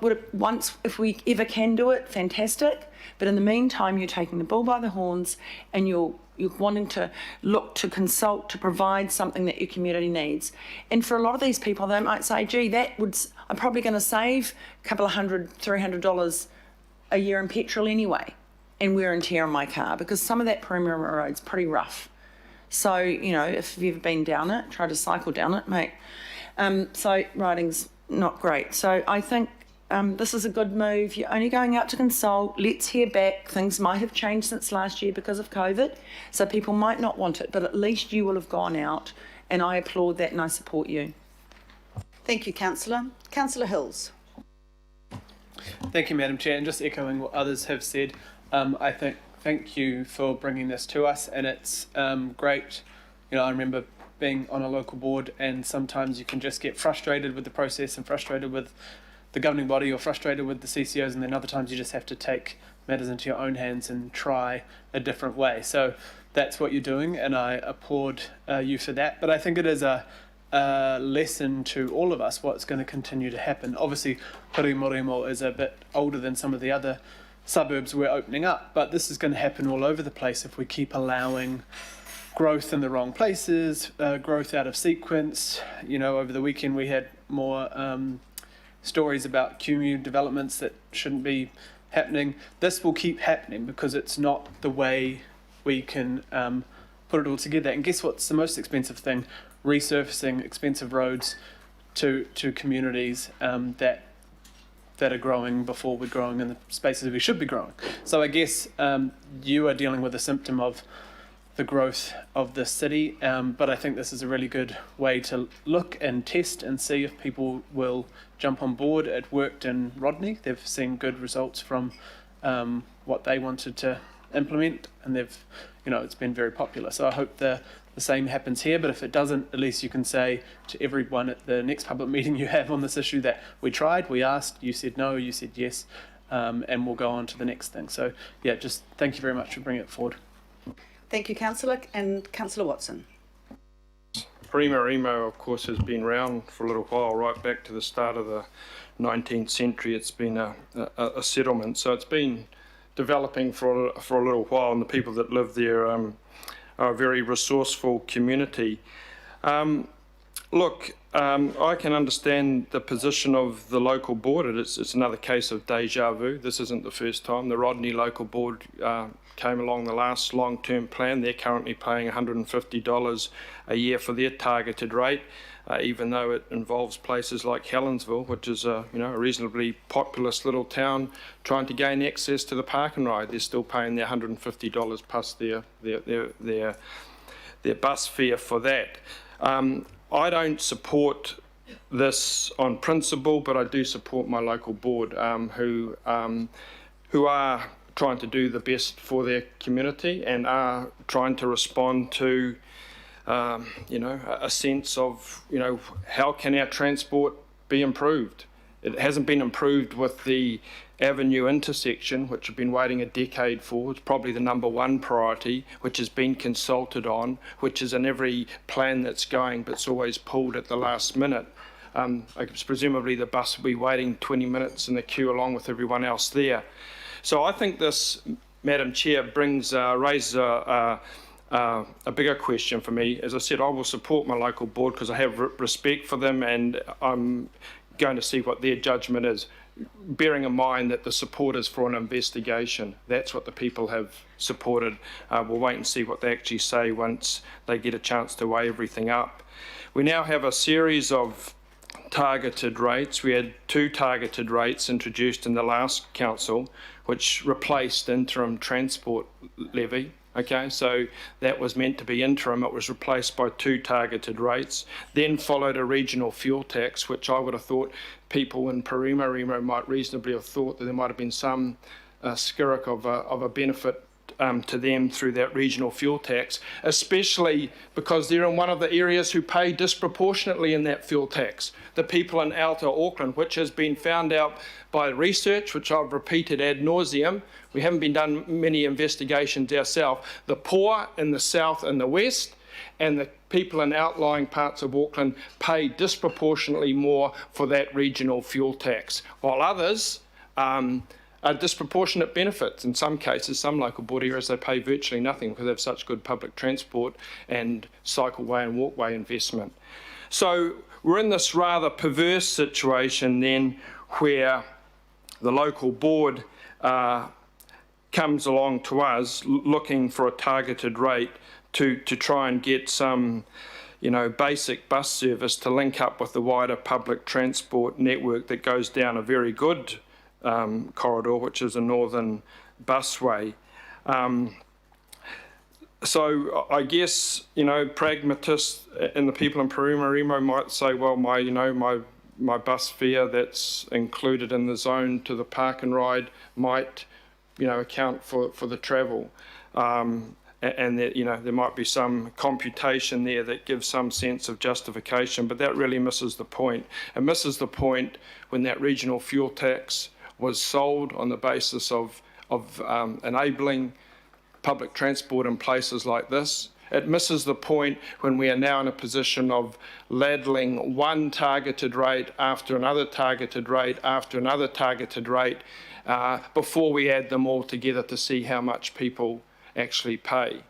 if we ever can do it, fantastic. But in the meantime, you're taking the bull by the horns and you're wanting to look to consult to provide something that your community needs. And for a lot of these people, they might say, gee, I'm probably going to save a couple of $300 a year in petrol anyway, and wear and tear on my car, because some of that Paramaramo road's pretty rough. So, if you've ever been down it, try to cycle down it, mate. So riding's not great. So I think this is a good move. You're only going out to consult. Let's hear back. Things might have changed since last year because of COVID, so people might not want it, but at least you will have gone out, and I applaud that and I support you. Thank you, Councillor. Councillor Hills. Thank you, Madam Chair, and just echoing what others have said, thank you for bringing this to us, and it's great. I remember being on a local board, and sometimes you can just get frustrated with the process and frustrated with the governing body or frustrated with the CCOs, and then other times you just have to take matters into your own hands and try a different way. So that's what you're doing, and I applaud you for that. But I think it is a lesson to all of us what's going to continue to happen. Obviously, Paramaramo is a bit older than some of the other suburbs we're opening up, but this is going to happen all over the place if we keep allowing growth in the wrong places, growth out of sequence. You know, over the weekend we had more stories about QMU developments that shouldn't be happening. This will keep happening because it's not the way we can put it all together. And guess what's the most expensive thing? Resurfacing expensive roads to communities that are growing before we're growing in the spaces we should be growing. So I guess you are dealing with a symptom of the growth of the city, but I think this is a really good way to look and test and see if people will jump on board. It worked in Rodney. They've seen good results from what they wanted to implement, and it's been very popular. So I hope the same happens here, but if it doesn't, at least you can say to everyone at the next public meeting you have on this issue that we tried, we asked, you said no, you said yes, and we'll go on to the next thing. So yeah, just thank you very much for bringing it forward. Thank you, Councillor. And Councillor Watson. Paramaramo, of course, has been around for a little while, right back to the start of the 19th century. It's been a settlement, so it's been developing for a little while, and the people that live there are a very resourceful community. Look, I can understand the position of the local board. It's another case of deja vu. This isn't the first time. The Rodney local board came along the last long-term plan. They're currently paying $150 a year for their targeted rate, even though it involves places like Helensville, which is a reasonably populous little town trying to gain access to the park and ride. They're still paying their $150 plus their bus fare for that. I don't support this on principle, but I do support my local board who are trying to do the best for their community and are trying to respond to a sense of, how can our transport be improved? It hasn't been improved with the Avenue intersection, which have been waiting a decade for. It's probably the #1 priority, which has been consulted on, which is in every plan that's going, but it's always pulled at the last minute. Presumably the bus will be waiting 20 minutes in the queue along with everyone else there. So I think this, Madam Chair, raises a bigger question for me. As I said, I will support my local board because I have respect for them, and I'm going to see what their judgment is, bearing in mind that the support is for an investigation. That's what the people have supported. We'll wait and see what they actually say once they get a chance to weigh everything up. We now have a series of targeted rates. We had 2 targeted rates introduced in the last council, which replaced interim transport levy. Okay, so that was meant to be interim. It was replaced by 2 targeted rates. Then followed a regional fuel tax, which I would have thought people in Paramaramo might reasonably have thought that there might have been some skirrick of a benefit to them through that regional fuel tax, especially because they're in one of the areas who pay disproportionately in that fuel tax. The people in outer Auckland, which has been found out by research, which I've repeated ad nauseum. We haven't been done many investigations ourselves. The poor in the south and the west, and the people in outlying parts of Auckland pay disproportionately more for that regional fuel tax, while others are disproportionate benefits. In some cases, some local board areas, they pay virtually nothing because they have such good public transport and cycleway and walkway investment. So we're in this rather perverse situation then where the local board comes along to us looking for a targeted rate to try and get some basic bus service to link up with the wider public transport network that goes down a very good corridor, which is a northern busway. So I guess, pragmatists and the people in Paramaramo might say, well, my bus fare that's included in the zone to the park and ride might, account for the travel. And that, there might be some computation there that gives some sense of justification, but that really misses the point. It misses the point when that regional fuel tax was sold on the basis of enabling public transport in places like this. It misses the point when we are now in a position of ladling one targeted rate after another targeted rate after another targeted rate before we add them all together to see how much people actually pay.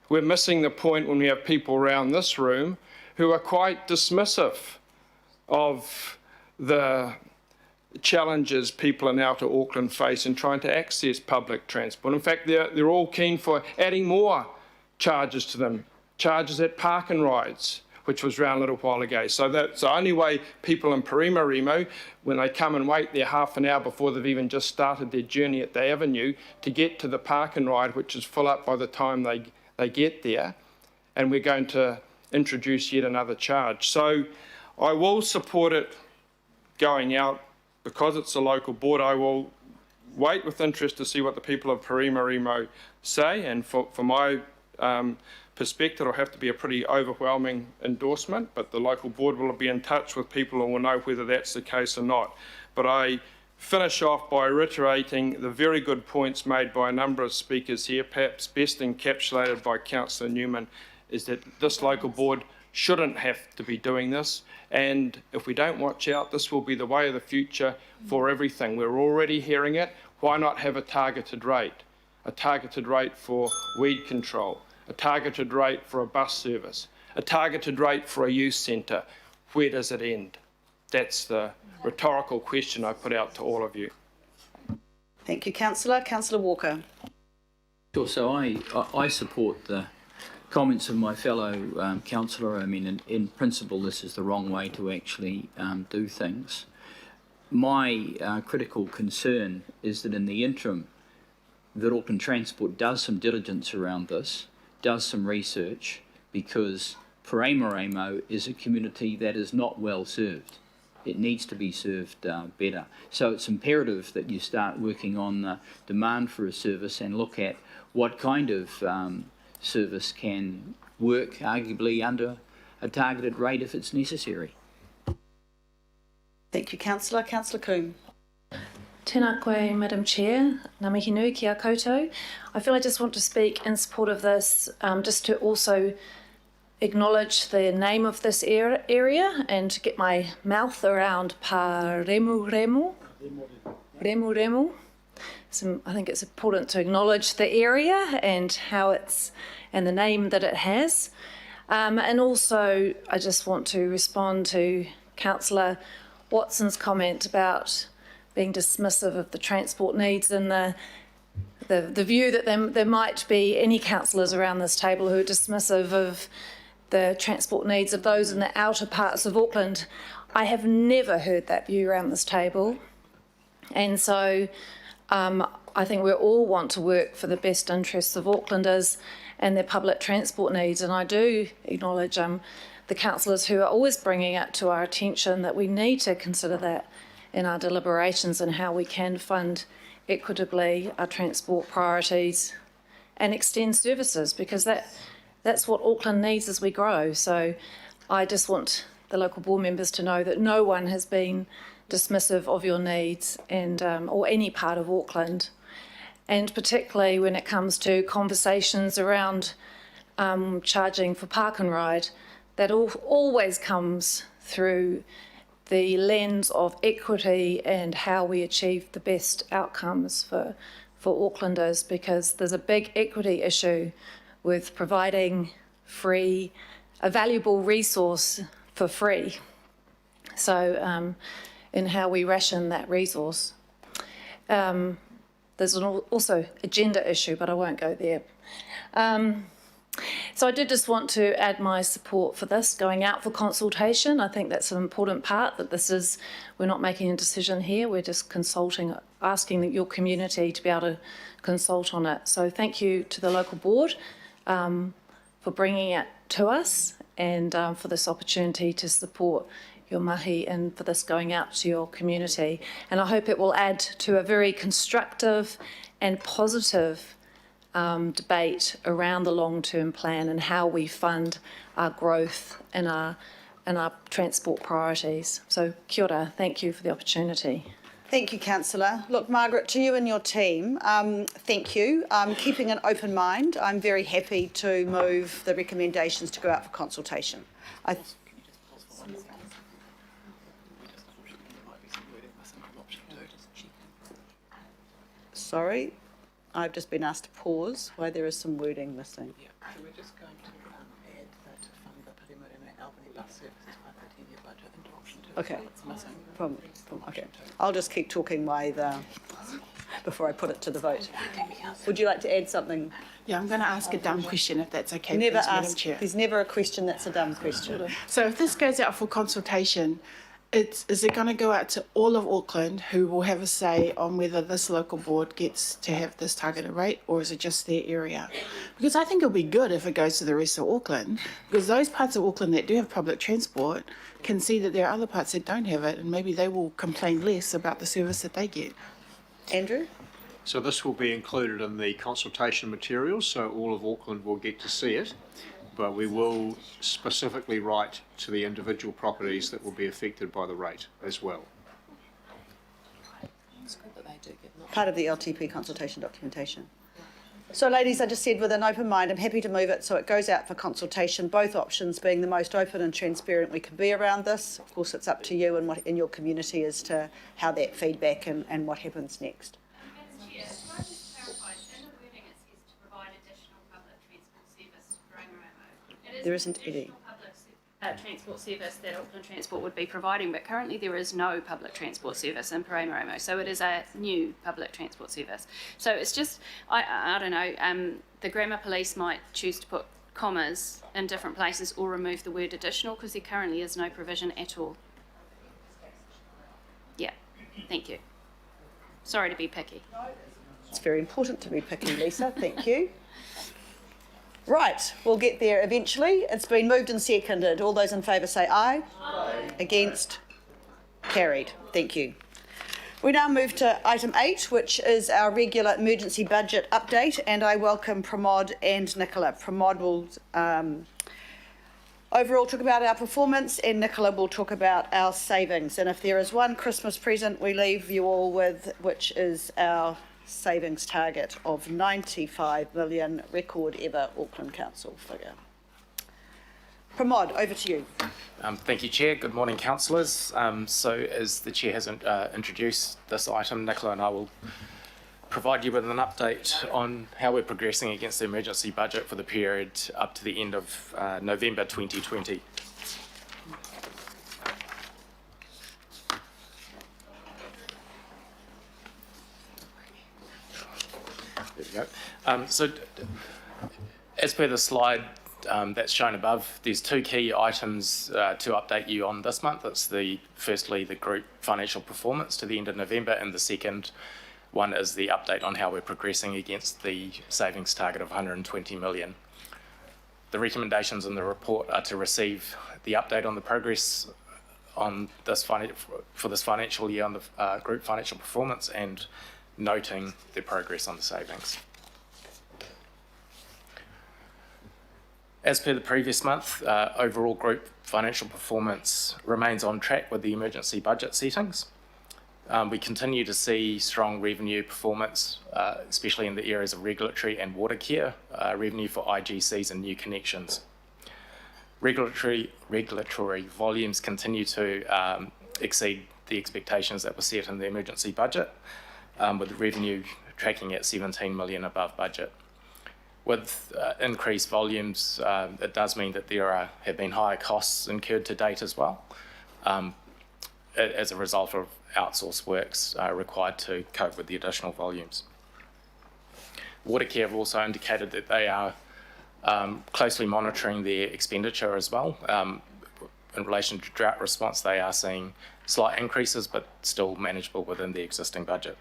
We're missing the point when we have people around this room who are quite dismissive of the challenges people in outer Auckland face in trying to access public transport. In fact, they're all keen for adding more charges to them, charges at park and rides, which was around a little while ago. So that's the only way people in Paramaramo, when they come and wait there half an hour before they've even just started their journey at the avenue to get to the park and ride, which is full up by the time they get there, and we're going to introduce yet another charge. So I will support it going out because it's a local board. I will wait with interest to see what the people of Paramaramo say, and for my perspective, it'll have to be a pretty overwhelming endorsement, but the local board will be in touch with people and will know whether that's the case or not. But I finish off by reiterating the very good points made by a number of speakers here, perhaps best encapsulated by Councillor Newman, is that this local board shouldn't have to be doing this, and if we don't watch out, this will be the way of the future for everything. We're already hearing it. Why not have a targeted rate? A targeted rate for weed control, a targeted rate for a bus service, a targeted rate for a youth centre. Where does it end? That's the rhetorical question I put out to all of you. Thank you, Councillor. Councillor Walker. Sure, so I support the comments of my fellow councillor. I mean, in principle, this is the wrong way to actually do things. My critical concern is that in the interim, that Auckland Transport does some diligence around this, does some research, because Paramaramo is a community that is not well served. It needs to be served better. So it's imperative that you start working on the demand for a service and look at what kind of service can work, arguably under a targeted rate if it's necessary. Thank you, Councillor. Councillor Coombe. Tēnā koe, Madam Chair. Ngā mihi nui ki a koutou. I feel I just want to speak in support of this, just to also acknowledge the name of this area and to get my mouth around Paramaramo. Remu. So I think it's important to acknowledge the area and how it's, and the name that it has. And also, I just want to respond to Councillor Watson's comment about being dismissive of the transport needs, and the view that there might be any councillors around this table who are dismissive of the transport needs of those in the outer parts of Auckland. I have never heard that view around this table. And so I think we all want to work for the best interests of Aucklanders and their public transport needs. And I do acknowledge the councillors who are always bringing it to our attention that we need to consider that in our deliberations and how we can fund equitably our transport priorities and extend services, because that's what Auckland needs as we grow. So I just want the local board members to know that no one has been dismissive of your needs, and or any part of Auckland, and particularly when it comes to conversations around charging for park and ride, that always comes through the lens of equity and how we achieve the best outcomes for Aucklanders, because there's a big equity issue with providing a valuable resource for free. So in how we ration that resource. There's also a gender issue, but I won't go there. So I did just want to add my support for this going out for consultation. I think that's an important part, that we're not making a decision here, we're just consulting, asking your community to be able to consult on it. So thank you to the local board for bringing it to us, and for this opportunity to support your mahi and for this going out to your community. And I hope it will add to a very constructive and positive debate around the long-term plan and how we fund our growth and our transport priorities. So kia ora, thank you for the opportunity. Thank you, Councillor. Look, Margaret, to you and your team, thank you. Keeping an open mind, I'm very happy to move the recommendations to go out for consultation. Sorry, I've just been asked to pause while there is some wording missing. Yeah, so we're just going to add that to fund the Paramaramo Albany bus services by the 10-year budget into option 2. Okay. So it's missing. Okay. I'll just keep talking before I put it to the vote. Would you like to add something? Yeah, I'm going to ask a dumb question if that's okay, Never please, Madam ask. Chair. There's never a question that's a dumb question. So if this goes out for consultation, is it going to go out to all of Auckland who will have a say on whether this local board gets to have this targeted rate, or is it just their area? Because I think it'll be good if it goes to the rest of Auckland, because those parts of Auckland that do have public transport can see that there are other parts that don't have it, and maybe they will complain less about the service that they get. Andrew? So this will be included in the consultation materials, so all of Auckland will get to see it, but we will specifically write to the individual properties that will be affected by the rate as well. It's good that they do get an option. Part of the LTP consultation documentation. So ladies, I just said with an open mind, I'm happy to move it so it goes out for consultation, both options being the most open and transparent we can be around this. Of course, it's up to you and what in your community as to how that feedback and what happens next. Madam Chair, can I just clarify, in the wording it says to provide additional public transport service to Paramaramo. There isn't any. Public transport service that Auckland Transport would be providing, but currently there is no public transport service in Paramaramo, so it is a new public transport service. So it's just, I don't know, the grammar police might choose to put commas in different places or remove the word additional, because there currently is no provision at all. Yeah, thank you. Sorry to be picky. It's very important to be picky, Lisa. Thank you. Right, we'll get there eventually. It's been moved and seconded. All those in favour say aye. Aye. Against? Carried. Thank you. We now move to item 8, which is our regular emergency budget update, and I welcome Pramod and Nicola. Pramod will overall talk about our performance, and Nicola will talk about our savings. And if there is one Christmas present we leave you all with, which is our savings target of 95 million, record ever Auckland Council figure. Pramod, over to you. Thank you, Chair. Good morning, councillors. So as the Chair has introduced this item, Nicola and I will provide you with an update on how we're progressing against the emergency budget for the period up to the end of November 2020. There we go. So as per the slide that's shown above, there's two key items to update you on this month. It's firstly the group financial performance to the end of November, and the second one is the update on how we're progressing against the savings target of 120 million. The recommendations in the report are to receive the update on the progress on this for this financial year on the group financial performance, and noting the progress on the savings. As per the previous month, overall group financial performance remains on track with the emergency budget settings. We continue to see strong revenue performance, especially in the areas of regulatory and water care, revenue for IGCs and new connections. Regulatory volumes continue to exceed the expectations that were set in the emergency budget, with revenue tracking at 17 million above budget. With increased volumes, it does mean that there have been higher costs incurred to date as well, as a result of outsourced works required to cope with the additional volumes. Watercare have also indicated that they are closely monitoring their expenditure as well. In relation to drought response, they are seeing slight increases, but still manageable within the existing budget.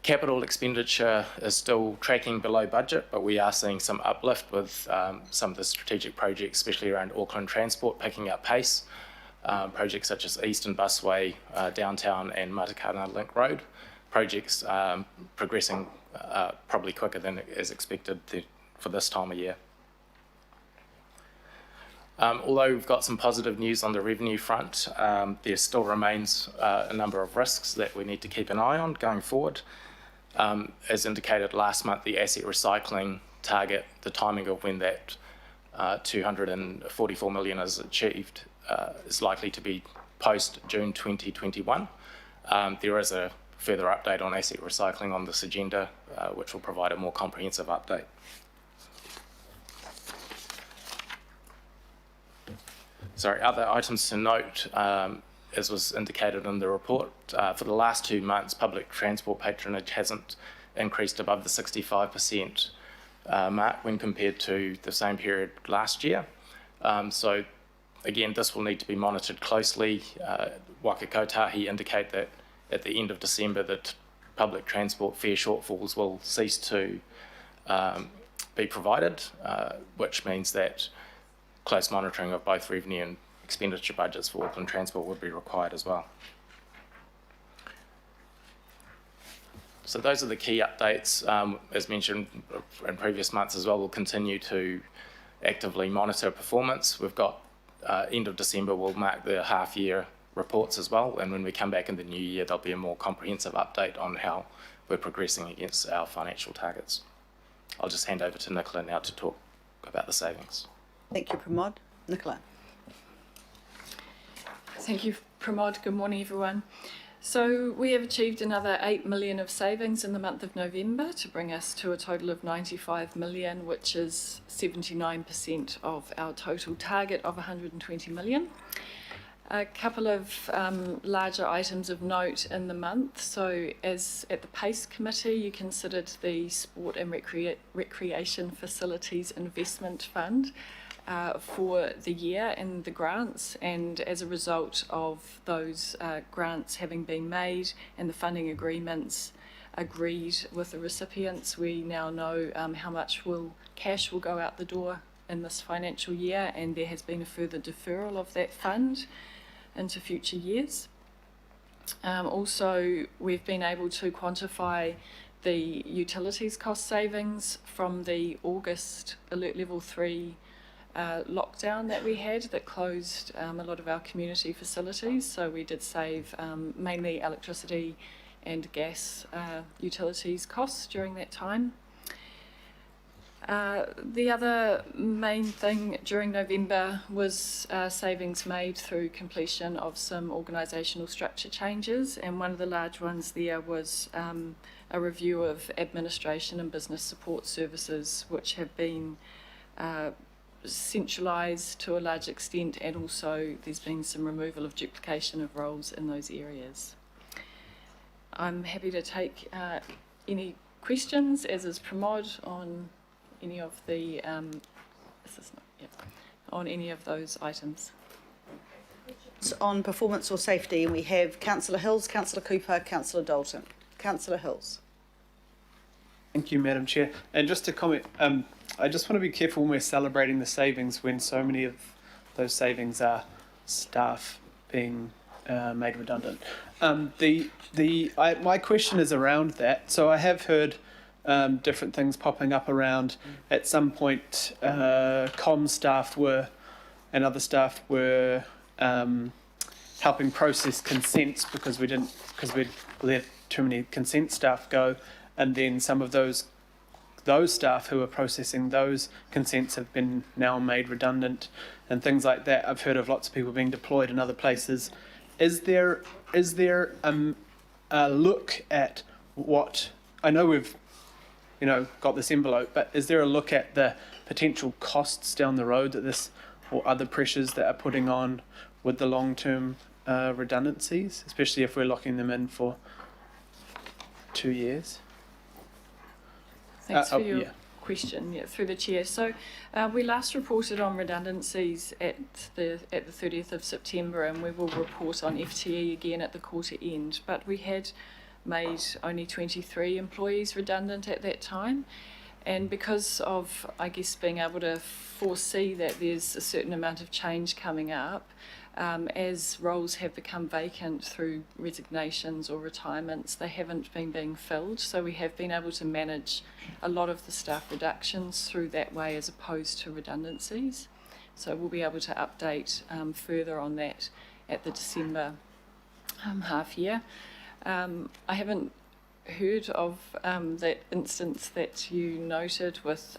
Capital expenditure is still tracking below budget, but we are seeing some uplift with some of the strategic projects, especially around Auckland Transport, picking up pace. Projects such as Eastern Busway, Downtown and Matakana Link Road. Projects progressing probably quicker than is expected for this time of year. Although we've got some positive news on the revenue front, there still remains a number of risks that we need to keep an eye on going forward. As indicated last month, the asset recycling target, the timing of when that 244 million is achieved is likely to be post June 2021. There is a further update on asset recycling on this agenda, which will provide a more comprehensive update. Sorry, other items to note, as was indicated in the report, for the last 2 months, public transport patronage hasn't increased above the 65% mark when compared to the same period last year. So again, this will need to be monitored closely. Waka Kotahi indicate that at the end of December that public transport fare shortfalls will cease to be provided, which means that close monitoring of both revenue and expenditure budgets for Auckland Transport would be required as well. So those are the key updates. As mentioned in previous months as well, we'll continue to actively monitor performance. We've got end of December will mark the half-year reports as well, and when we come back in the new year, there'll be a more comprehensive update on how we're progressing against our financial targets. I'll just hand over to Nicola now to talk about the savings. Thank you, Pramod. Nicola. Thank you, Pramod. Good morning, everyone. So we have achieved another 8 million of savings in the month of November to bring us to a total of 95 million, which is 79% of our total target of 120 million. A couple of larger items of note in the month. So as at the PACE committee, you considered the Sport and Recreation Facilities Investment Fund for the year and the grants, and as a result of those grants having been made and the funding agreements agreed with the recipients, we now know how much cash will go out the door in this financial year, and there has been a further deferral of that fund into future years. Also, we've been able to quantify the utilities cost savings from the August Alert Level 3 lockdown that we had that closed a lot of our community facilities. So we did save mainly electricity and gas utilities costs during that time. The other main thing during November was savings made through completion of some organisational structure changes, and one of the large ones there was a review of administration and business support services, which have been centralised to a large extent, and also there's been some removal of duplication of roles in those areas. I'm happy to take any questions, as is Pramod, on any of the on any of those items. On performance or safety, and we have Councillor Hills, Councillor Cooper, Councillor Dalton. Councillor Hills. Thank you, Madam Chair. And just to comment, I just want to be careful when we're celebrating the savings when so many of those savings are staff being made redundant. My question is around that. So I have heard different things popping up around. At some point, comm staff and other staff were helping process consents because we'd let too many consent staff go, and then some of those staff who are processing those consents have been now made redundant and things like that. I've heard of lots of people being deployed in other places. Is there a look at what, I know we've got this envelope, but is there a look at the potential costs down the road that this or other pressures that are putting on with the long-term redundancies, especially if we're locking them in for 2 years? Thanks for your question, through the chair. So we last reported on redundancies at the 30th of September, and we will report on FTE again at the quarter end. But we had made only 23 employees redundant at that time. And because of, I guess, being able to foresee that there's a certain amount of change coming up, as roles have become vacant through resignations or retirements, they haven't been being filled. So we have been able to manage a lot of the staff reductions through that way as opposed to redundancies. So we'll be able to update further on that at the December half year. I haven't heard of that instance that you noted with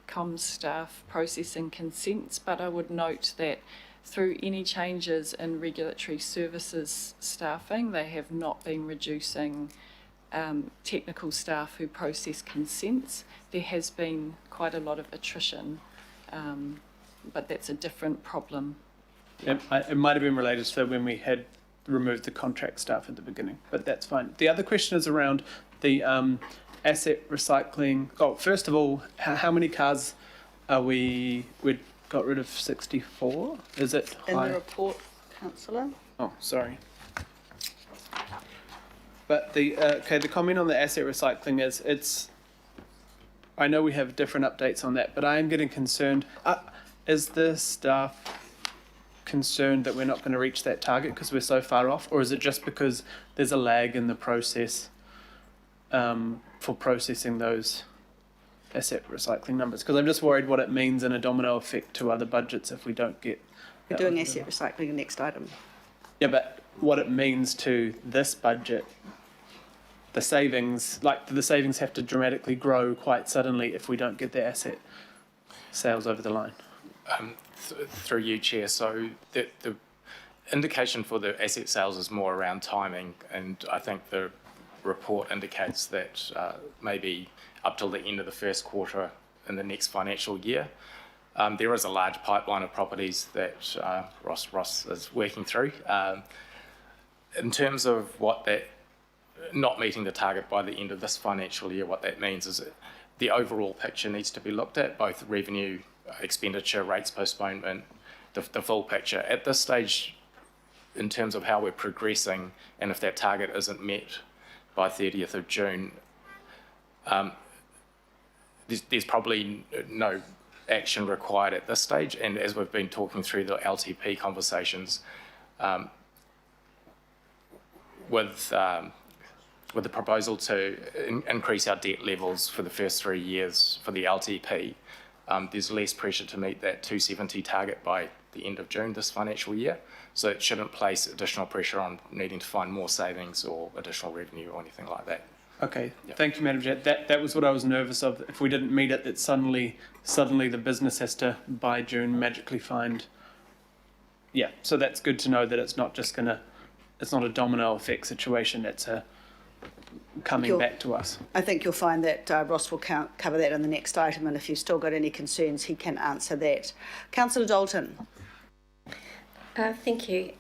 comms staff processing consents, but I would note that through any changes in regulatory services staffing, they have not been reducing technical staff who process consents. There has been quite a lot of attrition, but that's a different problem. It might have been related to when we had removed the contract staff at the beginning, but that's fine. The other question is around the asset recycling. Oh, first of all, how many cars are we got rid of 64? Is it In high? the report, Councillor. Oh, sorry. But the comment on the asset recycling is I know we have different updates on that, but I am getting concerned. Is the staff concerned that we're not going to reach that target because we're so far off, or is it just because there's a lag in the process for processing those asset recycling numbers? Because I'm just worried what it means in a domino effect to other budgets if we don't get. We're doing asset recycling, the next item. Yeah, but what it means to this budget, the savings have to dramatically grow quite suddenly if we don't get the asset sales over the line. Through you, Chair. So the indication for the asset sales is more around timing, and I think the report indicates that maybe up till the end of the first quarter in the next financial year. There is a large pipeline of properties that Ross is working through. In terms of what that not meeting the target by the end of this financial year, what that means is that the overall picture needs to be looked at, both revenue, expenditure, rates postponement, the full picture. At this stage, in terms of how we're progressing, and if that target isn't met by 30th of June, there's probably no action required at this stage. And as we've been talking through the LTP conversations, with the proposal to increase our debt levels for the first 3 years for the LTP, there's less pressure to meet that 270 target by the end of June this financial year. So it shouldn't place additional pressure on needing to find more savings or additional revenue or anything like that. Okay, Yep. Thank you, Madam Chair. That was what I was nervous of. If we didn't meet it, that suddenly the business has to, by June, magically find. Yeah, so that's good to know that it's not just it's not a domino effect situation. It's a coming back to us. I think you'll find that Ross will cover that in the next item, and if you've still got any concerns, he can answer that. Councillor Dalton. Thank you.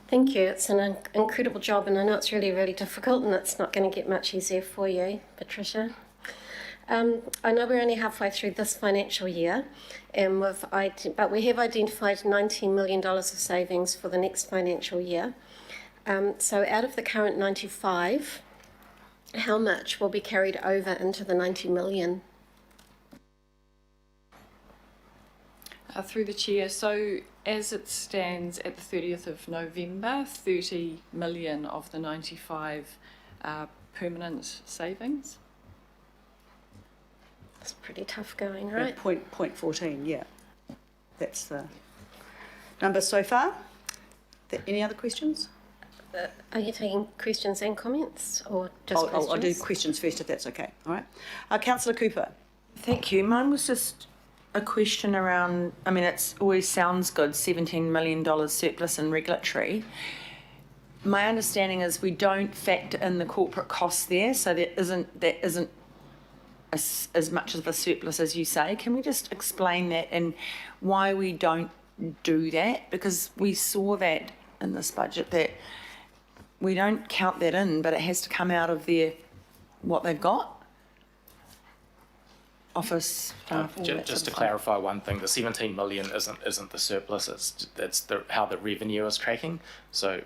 Thank you. It's an incredible job, and I know it's really, really difficult, and it's not going to get much easier for you, Patricia. I know we're only halfway through this financial year, and but we have identified $19 million of savings for the next financial year. So out of the current 95, how much will be carried over into the 90 million? Through the chair, so as it stands at the 30th of November, 30 million of the 95 are permanent savings. It's pretty tough going, right? Point 14, yeah. That's the number so far. Any other questions? Are you taking questions and comments, or just questions? I'll do questions first, if that's okay. All right. Councillor Cooper. Thank you. Mine was just a question around, I mean, it always sounds good, $17 million surplus in regulatory. My understanding is we don't factor in the corporate costs there, so that isn't as much of a surplus as you say. Can we just explain that and why we don't do that? Because we saw that in this budget, that we don't count that in, but it has to come out of what they've got. Office staff. Just to clarify one thing, the 17 million isn't the surplus. It's how the revenue is tracking. So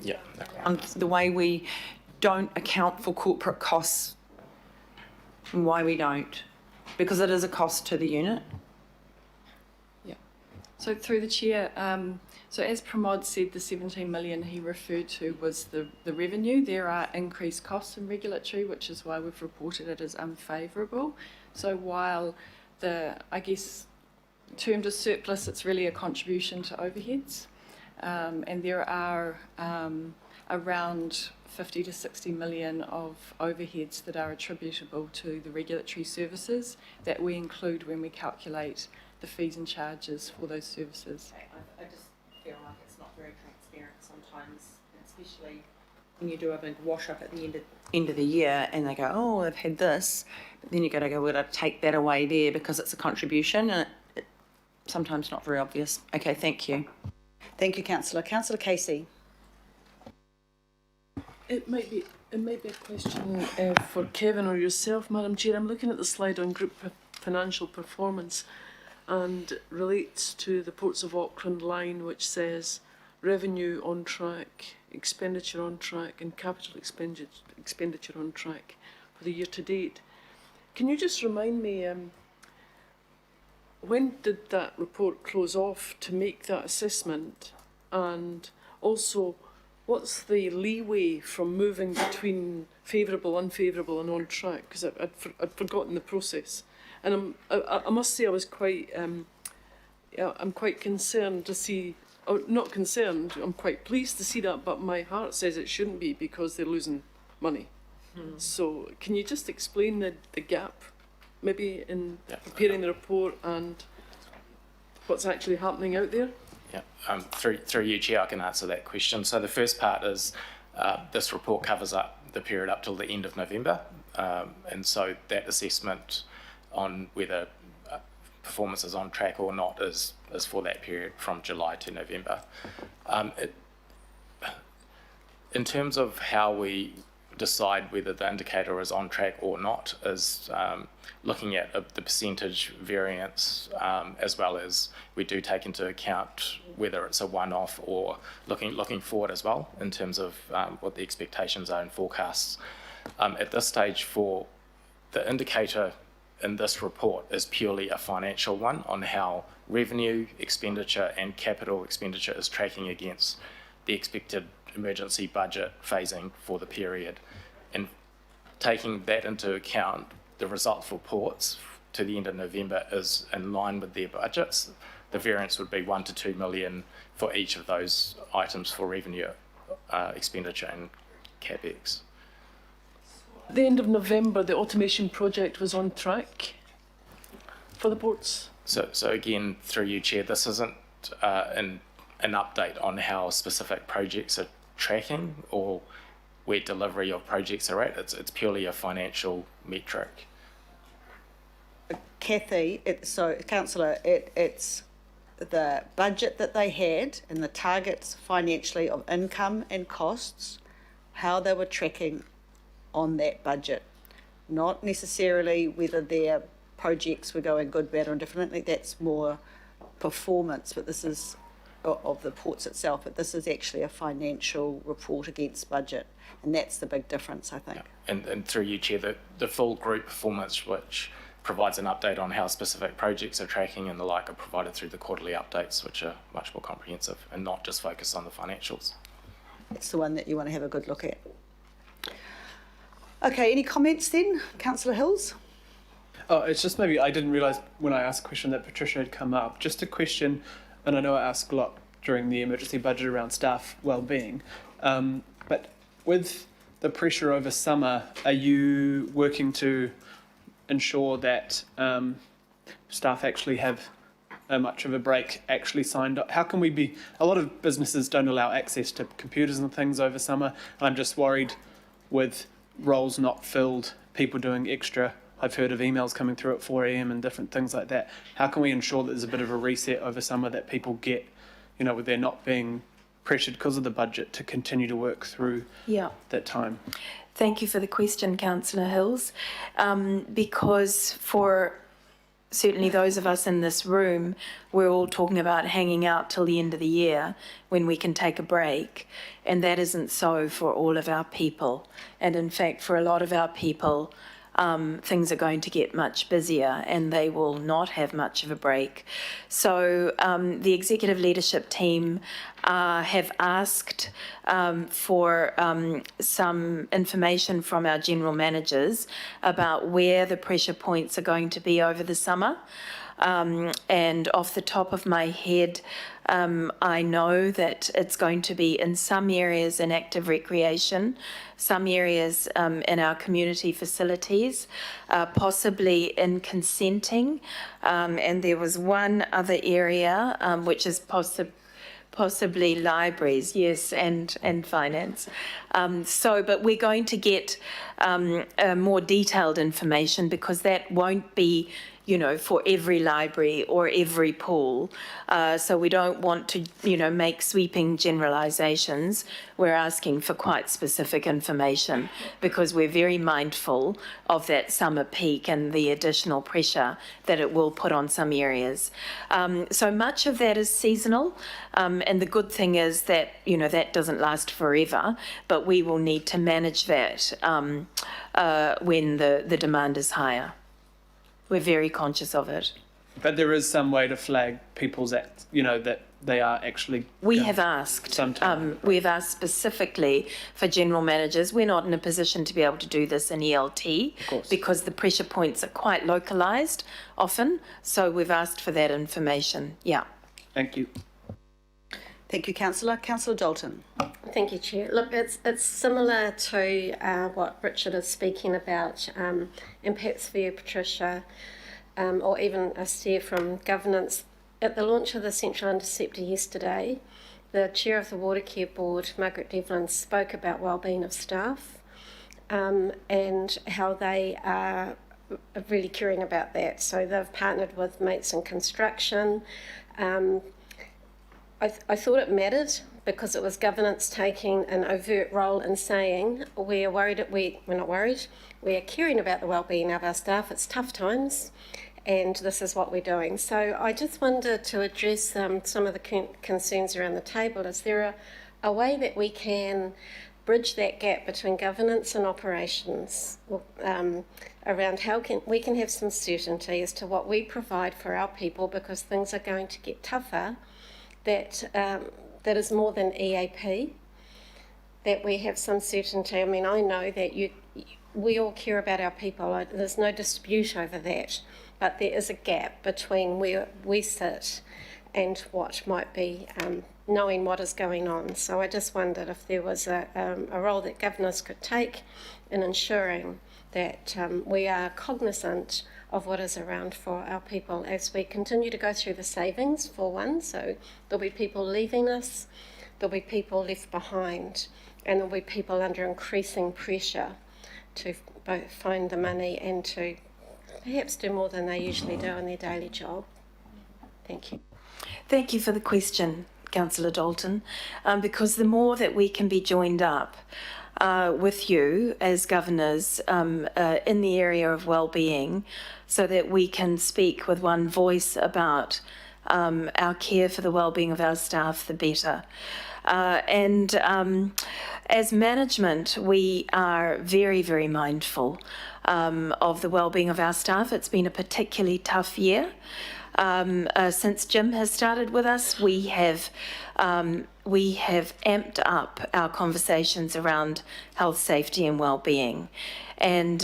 yeah. The way we don't account for corporate costs, and why we don't, because it is a cost to the unit. Yeah. So through the chair, so as Pramod said, the 17 million he referred to was the revenue. There are increased costs in regulatory, which is why we've reported it as unfavourable. So while I guess, termed as surplus, it's really a contribution to overheads. And there are around 50 to 60 million of overheads that are attributable to the regulatory services that we include when we calculate the fees and charges for those services. I just feel like it's not very transparent sometimes, especially when you do a big wash up at the end of the year and they go, oh, I've had this, but then you got to go, well, I'd take that away there because it's a contribution, and it sometimes not very obvious. Okay, thank you. Thank you, Councillor. Councillor Casey. It might be a question for Kevin or yourself, Madam Chair. I'm looking at the slide on group financial performance, and it relates to the Ports of Auckland line, which says revenue on track, expenditure on track, and capital expenditure on track for the year to date. Can you just remind me, when did that report close off to make that assessment? And also, what's the leeway from moving between favourable, unfavourable and on track? Because I'd forgotten the process. And I must say I was quite, I'm quite concerned to see, or not concerned, I'm quite pleased to see that, but my heart says it shouldn't be because they're losing money. So can you just explain the gap, maybe in preparing the report and what's actually happening out there? Yeah, through you, Chair, I can answer that question. So the first part is this report covers up the period up till the end of November, and so that assessment on whether performance is on track or not is for that period from July to November. In terms of how we decide whether the indicator is on track or not is looking at the percentage variance, as well as we do take into account whether it's a one-off or looking forward as well in terms of what the expectations are and forecasts. At this stage, for the indicator in this report is purely a financial one on how revenue, expenditure and capital expenditure is tracking against the expected emergency budget phasing for the period. And taking that into account, the result for ports to the end of November is in line with their budgets. The variance would be 1 to 2 million for each of those items for revenue, expenditure and capex. At the end of November, the automation project was on track for the ports. So again, through you, Chair, this isn't an update on how specific projects are tracking or where delivery of projects are at. It's purely a financial metric. Kathy, Councillor, it's the budget that they had and the targets financially of income and costs, how they were tracking on that budget, not necessarily whether their projects were going good, bad or indifferently. That's more performance, but this is of the ports itself, but this is actually a financial report against budget, and that's the big difference, I think. Yeah. And through you, Chair, the full group performance, which provides an update on how specific projects are tracking and the like, are provided through the quarterly updates, which are much more comprehensive and not just focused on the financials. It's the one that you want to have a good look at. Okay, any comments then? Councillor Hills? Oh, it's just maybe I didn't realise when I asked a question that Patricia had come up. Just a question, and I know I asked a lot during the emergency budget around staff well-being, but with the pressure over summer, are you working to ensure that staff actually have much of a break actually signed up? How can we be, a lot of businesses don't allow access to computers and things over summer. I'm just worried with roles not filled, people doing extra. I've heard of emails coming through at 4 a.m. and different things like that. How can we ensure that there's a bit of a reset over summer, that people get, where they're not being pressured because of the budget to continue to work through that time? Thank you for the question, Councillor Hills, because for certainly those of us in this room, we're all talking about hanging out till the end of the year when we can take a break, and that isn't so for all of our people. And in fact, for a lot of our people, things are going to get much busier and they will not have much of a break. So the executive leadership team have asked for some information from our general managers about where the pressure points are going to be over the summer. And off the top of my head, I know that it's going to be in some areas in active recreation, some areas in our community facilities, possibly in consenting, and there was one other area which is possibly libraries, yes, and finance. But we're going to get more detailed information, because that won't be, for every library or every pool. So we don't want to, make sweeping generalisations. We're asking for quite specific information, because we're very mindful of that summer peak and the additional pressure that it will put on some areas. So much of that is seasonal, and the good thing is that, that doesn't last forever, but we will need to manage that when the demand is higher. We're very conscious of it. But there is some way to flag people's acts, that they are actually. We have asked. We've asked specifically for general managers. We're not in a position to be able to do this in ELT, because the pressure points are quite localised often. So we've asked for that information. Yeah. Thank you. Thank you, Councillor. Councillor Dalton. Thank you, Chair. Look, it's similar to what Richard is speaking about, and perhaps for you, Patricia, or even Esther from governance. At the launch of the Central Interceptor yesterday, the Chair of the Water Care Board, Margaret Devlin, spoke about wellbeing of staff and how they are really caring about that. So they've partnered with Mates in Construction. I thought it mattered, because it was governance taking an overt role in saying we're not worried, we're caring about the wellbeing of our staff. It's tough times, and this is what we're doing. So I just wanted to address some of the concerns around the table. Is there a way that we can bridge that gap between governance and operations, around how we can have some certainty as to what we provide for our people, because things are going to get tougher, that is more than EAP, that we have some certainty. I mean, I know that we all care about our people. There's no dispute over that, but there is a gap between where we sit and what might be knowing what is going on. So I just wondered if there was a role that governors could take in ensuring that we are cognisant of what is around for our people as we continue to go through the savings, for one. So there'll be people leaving us, there'll be people left behind, and there'll be people under increasing pressure to both find the money and to perhaps do more than they usually do in their daily job. Thank you. Thank you for the question, Councillor Dalton, because the more that we can be joined up with you as governors in the area of wellbeing, so that we can speak with one voice about our care for the wellbeing of our staff, the better. And as management, we are very, very mindful of the wellbeing of our staff. It's been a particularly tough year. Since Jim has started with us, we have amped up our conversations around health, safety, and well-being, and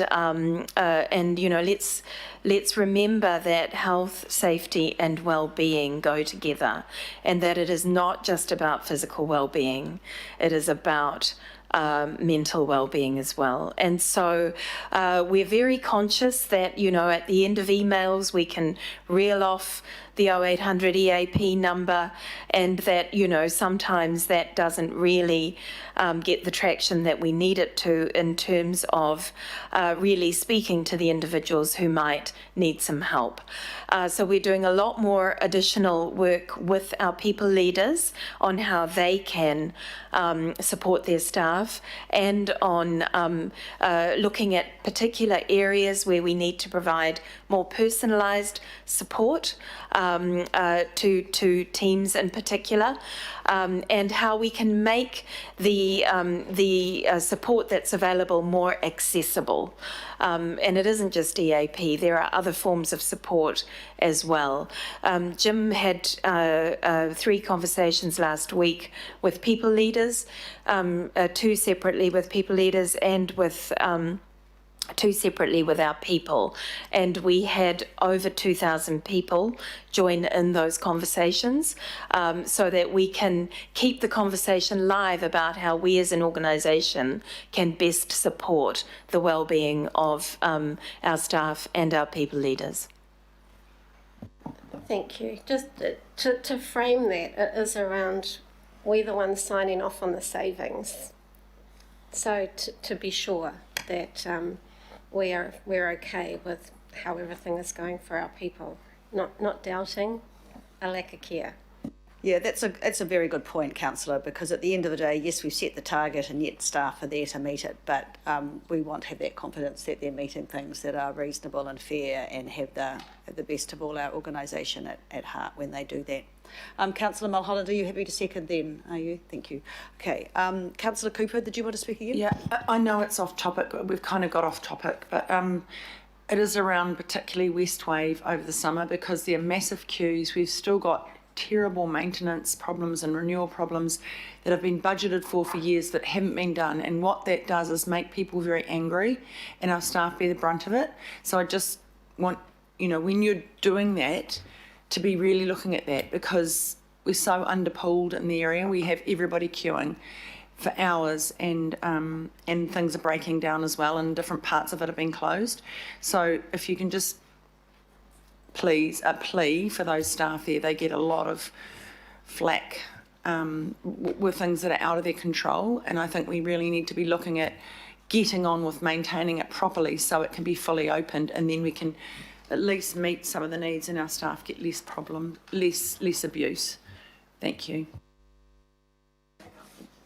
let's remember that health, safety, and well-being go together, and that it is not just about physical well-being; it is about mental well-being as well. And so we're very conscious that, at the end of emails we can reel off the 0800 EAP number, and that, sometimes that doesn't really get the traction that we need it to in terms of really speaking to the individuals who might need some help. So we're doing a lot more additional work with our people leaders on how they can support their staff, and on looking at particular areas where we need to provide more personalised support to teams in particular, and how we can make the support that's available more accessible. And it isn't just EAP, there are other forms of support as well. Jim had 3 conversations last week with people leaders, 2 separately with people leaders and with to separately with our people, and we had over 2,000 people join in those conversations, so that we can keep the conversation live about how we as an organisation can best support the well-being of our staff and our people leaders. Thank you. Just to frame that, it is around we're the ones signing off on the savings. So to be sure that we're okay with how everything is going for our people, not doubting a lack of care. Yeah, that's a very good point, Councillor, because at the end of the day, yes, we've set the target and yet staff are there to meet it, but we want to have that confidence that they're meeting things that are reasonable and fair and have the best of all our organisation at heart when they do that. Councillor Mulholland, are you happy to second then? Are you? Thank you. Okay. Councillor Cooper, did you want to speak again? Yeah, I know it's off topic. We've kind of got off topic, but it is around particularly West Wave over the summer because there are massive queues. We've still got terrible maintenance problems and renewal problems that have been budgeted for years that haven't been done, and what that does is make people very angry and our staff bear the brunt of it. So I just want, when you're doing that, to be really looking at that, because we're so underpooled in the area. We have everybody queuing for hours, and things are breaking down as well, and different parts of it have been closed. So if you can just please, a plea for those staff there. They get a lot of flack with things that are out of their control, and I think we really need to be looking at getting on with maintaining it properly so it can be fully opened, and then we can at least meet some of the needs and our staff get less problems, less abuse. Thank you.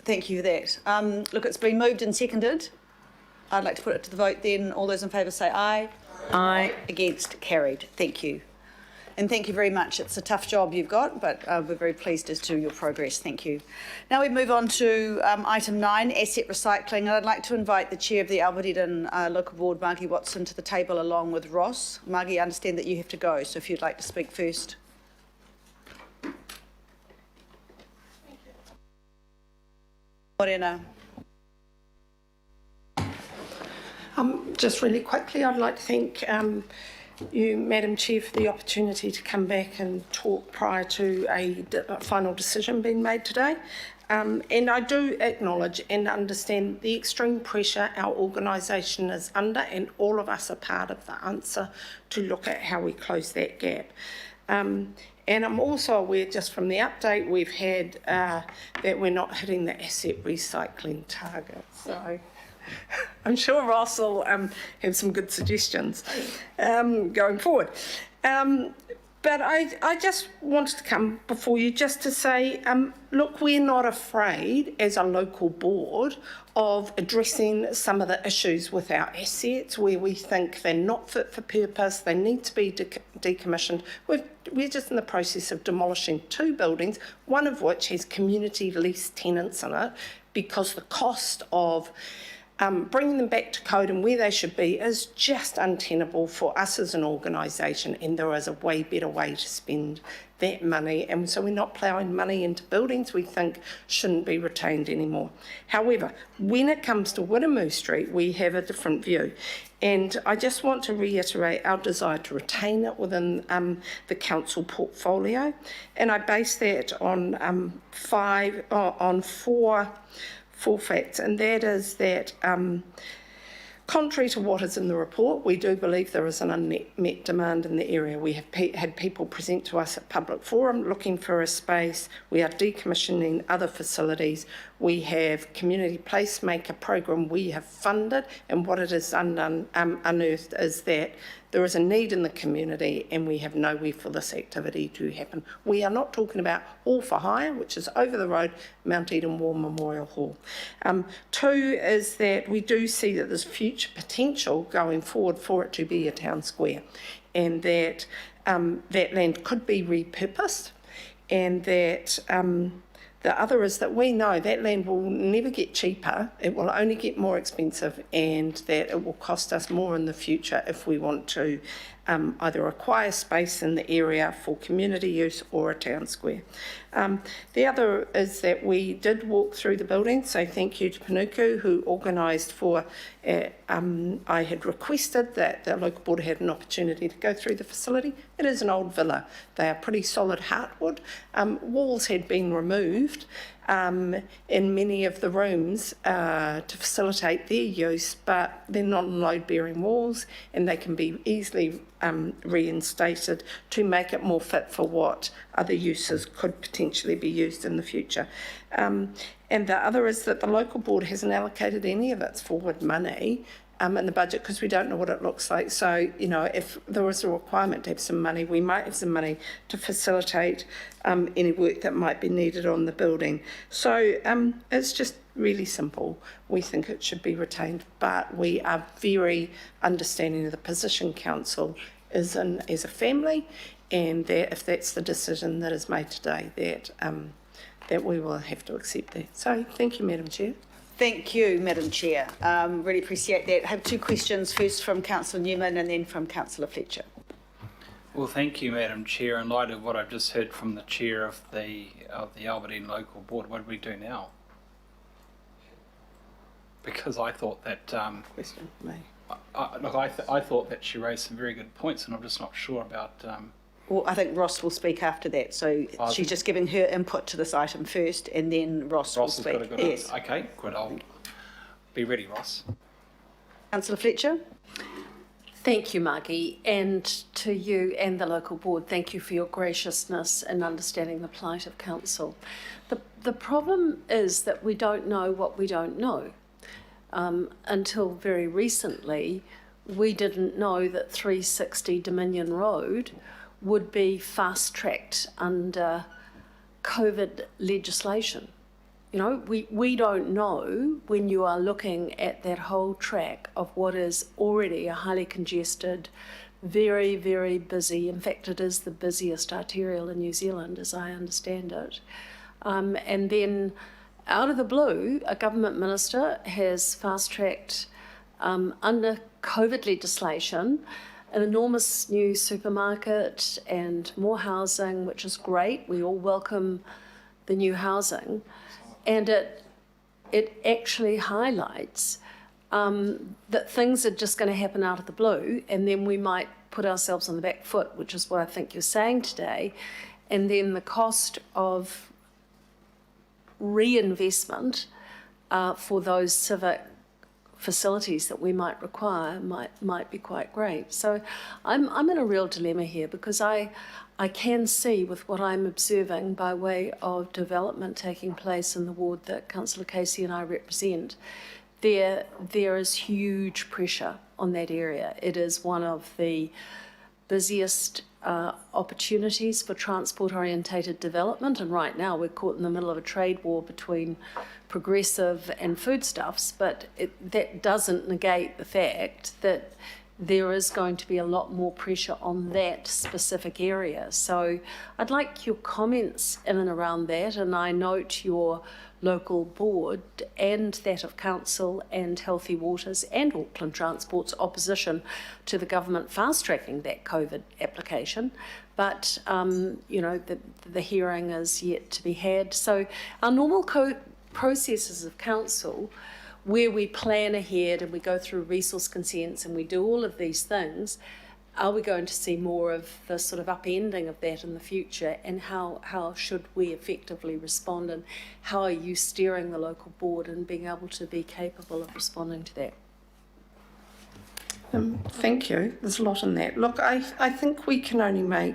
Thank you for that. Look, it's been moved and seconded. I'd like to put it to the vote then. All those in favour say aye. Aye. Against, carried. Thank you. And thank you very much. It's a tough job you've got, but we're very pleased as to your progress. Thank you. Now we move on to item 9, asset recycling. And I'd like to invite the Chair of the Albany Local Board, Margie Watson, to the table along with Ross. Margie, I understand that you have to go, so if you'd like to speak first. Morena. Just really quickly, I'd like to thank you, Madam Chair, for the opportunity to come back and talk prior to a final decision being made today. And I do acknowledge and understand the extreme pressure our organisation is under, and all of us are part of the answer to look at how we close that gap. And I'm also aware, just from the update we've had, that we're not hitting the asset recycling target. So I'm sure Ross will have some good suggestions going forward. But I just wanted to come before you just to say, look, we're not afraid as a local board of addressing some of the issues with our assets where we think they're not fit for purpose, they need to be decommissioned. We're just in the process of demolishing 2 buildings, one of which has community lease tenants in it, because the cost of bringing them back to code and where they should be is just untenable for us as an organisation, and there is a way better way to spend that money, and so we're not ploughing money into buildings we think shouldn't be retained anymore. However, when it comes to Whittamoo Street, we have a different view, and I just want to reiterate our desire to retain it within the council portfolio, and I base that on four facts, and that is that contrary to what is in the report, we do believe there is an unmet demand in the area. We have had people present to us at public forum looking for a space. We are decommissioning other facilities. We have community placemaker program we have funded, and what it has unearthed is that there is a need in the community and we have nowhere for this activity to happen. We are not talking about Hall for Hire, which is over the road, Mount Eden War Memorial Hall. 2 is that we do see that there's future potential going forward for it to be a town square, and that that land could be repurposed, and that the other is that we know that land will never get cheaper, it will only get more expensive, and that it will cost us more in the future if we want to either acquire space in the area for community use or a town square. The other is that we did walk through the building, so thank you to Panuku who organised for, I had requested that the local board had an opportunity to go through the facility. It is an old villa. They are pretty solid heartwood. Walls had been removed in many of the rooms to facilitate their use, but they're not load-bearing walls and they can be easily reinstated to make it more fit for what other uses could potentially be used in the future. And the other is that the local board hasn't allocated any of its forward money in the budget because we don't know what it looks like. So, you know, if there was a requirement to have some money, we might have some money to facilitate any work that might be needed on the building. So it's just really simple. We think it should be retained, but we are very understanding of the position council is in as a family, and that if that's the decision that is made today, that we will have to accept that. So thank you, Madam Chair. Thank you, Madam Chair. Really appreciate that. I have two questions, first from Councillor Newman and then from Councillor Fletcher. Well, thank you, Madam Chair. In light of what I've just heard from the Chair of the Albany Local Board, what do we do now? Because I thought that question for me. I thought that she raised some very good points, and I'm just not sure about. Well, I think Ross will speak after that. So she's just giving her input to this item first, and then Ross will speak. Has got a good yes. answer. Okay, good. I'll be ready, Ross. Councillor Fletcher. Thank you, Margie, and to you and the local board, thank you for your graciousness in understanding the plight of council. The problem is that we don't know what we don't know. Until very recently, we didn't know that 360 Dominion Road would be fast-tracked under COVID legislation. You know, we don't know when you are looking at that whole track of what is already a highly congested, very, very busy, in fact it is the busiest arterial in New Zealand as I understand it. And then out of the blue, a government minister has fast-tracked under COVID legislation an enormous new supermarket and more housing, which is great. We all welcome the new housing. And it actually highlights that things are just going to happen out of the blue, and then we might put ourselves on the back foot, which is what I think you're saying today. And then the cost of reinvestment for those civic facilities that we might require might be quite great. So I'm in a real dilemma here because I can see with what I'm observing by way of development taking place in the ward that Councillor Casey and I represent, there is huge pressure on that area. It is one of the busiest opportunities for transport-orientated development, and right now we're caught in the middle of a trade war between progressive and foodstuffs, but that doesn't negate the fact that there is going to be a lot more pressure on that specific area. So I'd like your comments in and around that, and I note your local board and that of council and Healthy Waters and Auckland Transport's opposition to the government fast-tracking that COVID application. But, you know, the hearing is yet to be had. So our normal processes of council, where we plan ahead and we go through resource consents and we do all of these things, are we going to see more of the sort of upending of that in the future, and how should we effectively respond, and how are you steering the local board and being able to be capable of responding to that? Thank you. There's a lot in that. Look, I think we can only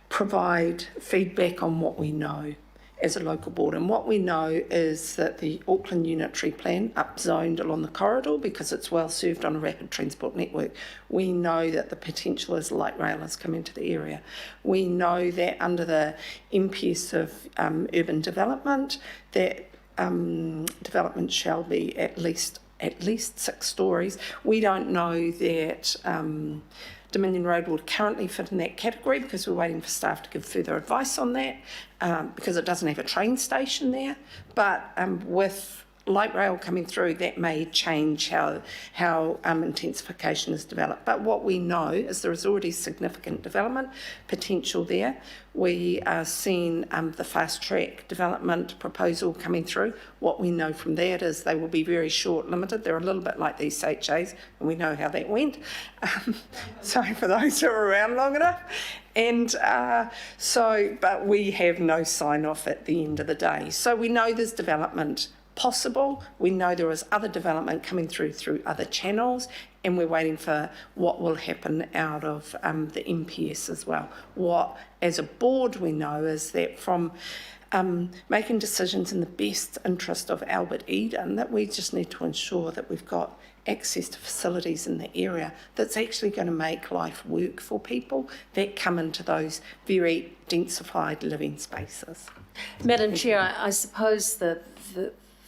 provide feedback on what we know as a local board, and what we know is that the Auckland Unitary Plan upzoned along the corridor because it's well served on a rapid transport network. We know that the potential is light rail has come into the area. We know that under the MPS of urban development, that development shall be at least 6 stories. We don't know that Dominion Road would currently fit in that category because we're waiting for staff to give further advice on that because it doesn't have a train station there. But with light rail coming through, that may change how intensification is developed. But what we know is there is already significant development potential there. We are seeing the fast track development proposal coming through. What we know from that is they will be very short limited. They're a little bit like these HAs, and we know how that went. Sorry for those who are around long enough. And but we have no sign off at the end of the day. So we know there's development possible. We know there is other development coming through other channels, and we're waiting for what will happen out of the MPS as well. What, as a board, we know is that from making decisions in the best interest of Albert Eden, that we just need to ensure that we've got access to facilities in the area that's actually going to make life work for people that come into those very densified living spaces. Madam Chair, I suppose that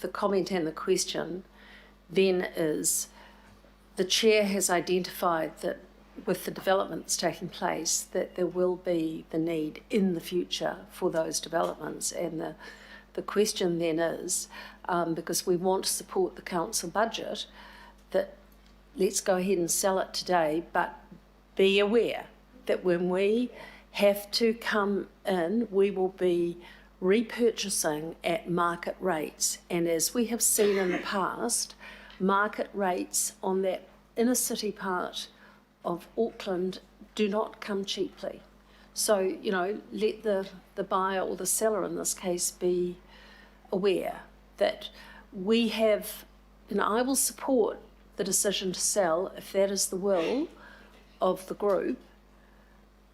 the comment and the question then is the Chair has identified that with the developments taking place that there will be the need in the future for those developments, and the question then is because we want to support the council budget, that let's go ahead and sell it today, but be aware that when we have to come in, we will be repurchasing at market rates. And as we have seen in the past, market rates on that inner city part of Auckland do not come cheaply. So, you know, let the buyer or the seller in this case be aware that we have, and I will support the decision to sell if that is the will of the group,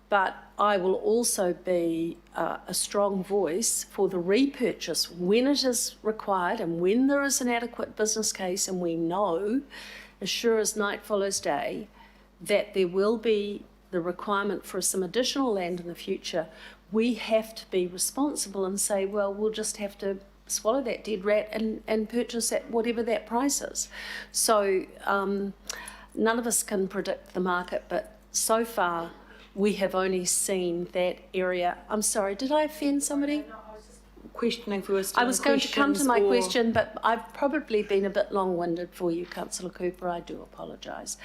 but I will also be a strong voice for the repurchase when it is required and when there is an adequate business case, and we know, as sure as night follows day, that there will be the requirement for some additional land in the future. We have to be responsible and say, well, we'll just have to swallow that dead rat and purchase at whatever that price is. So none of us can predict the market, but so far we have only seen that area. I'm sorry, did I offend somebody? Questioning if we were still I was going to come to my or... question, but I've probably been a bit long-winded for you, Councillor Cooper. I do apologise.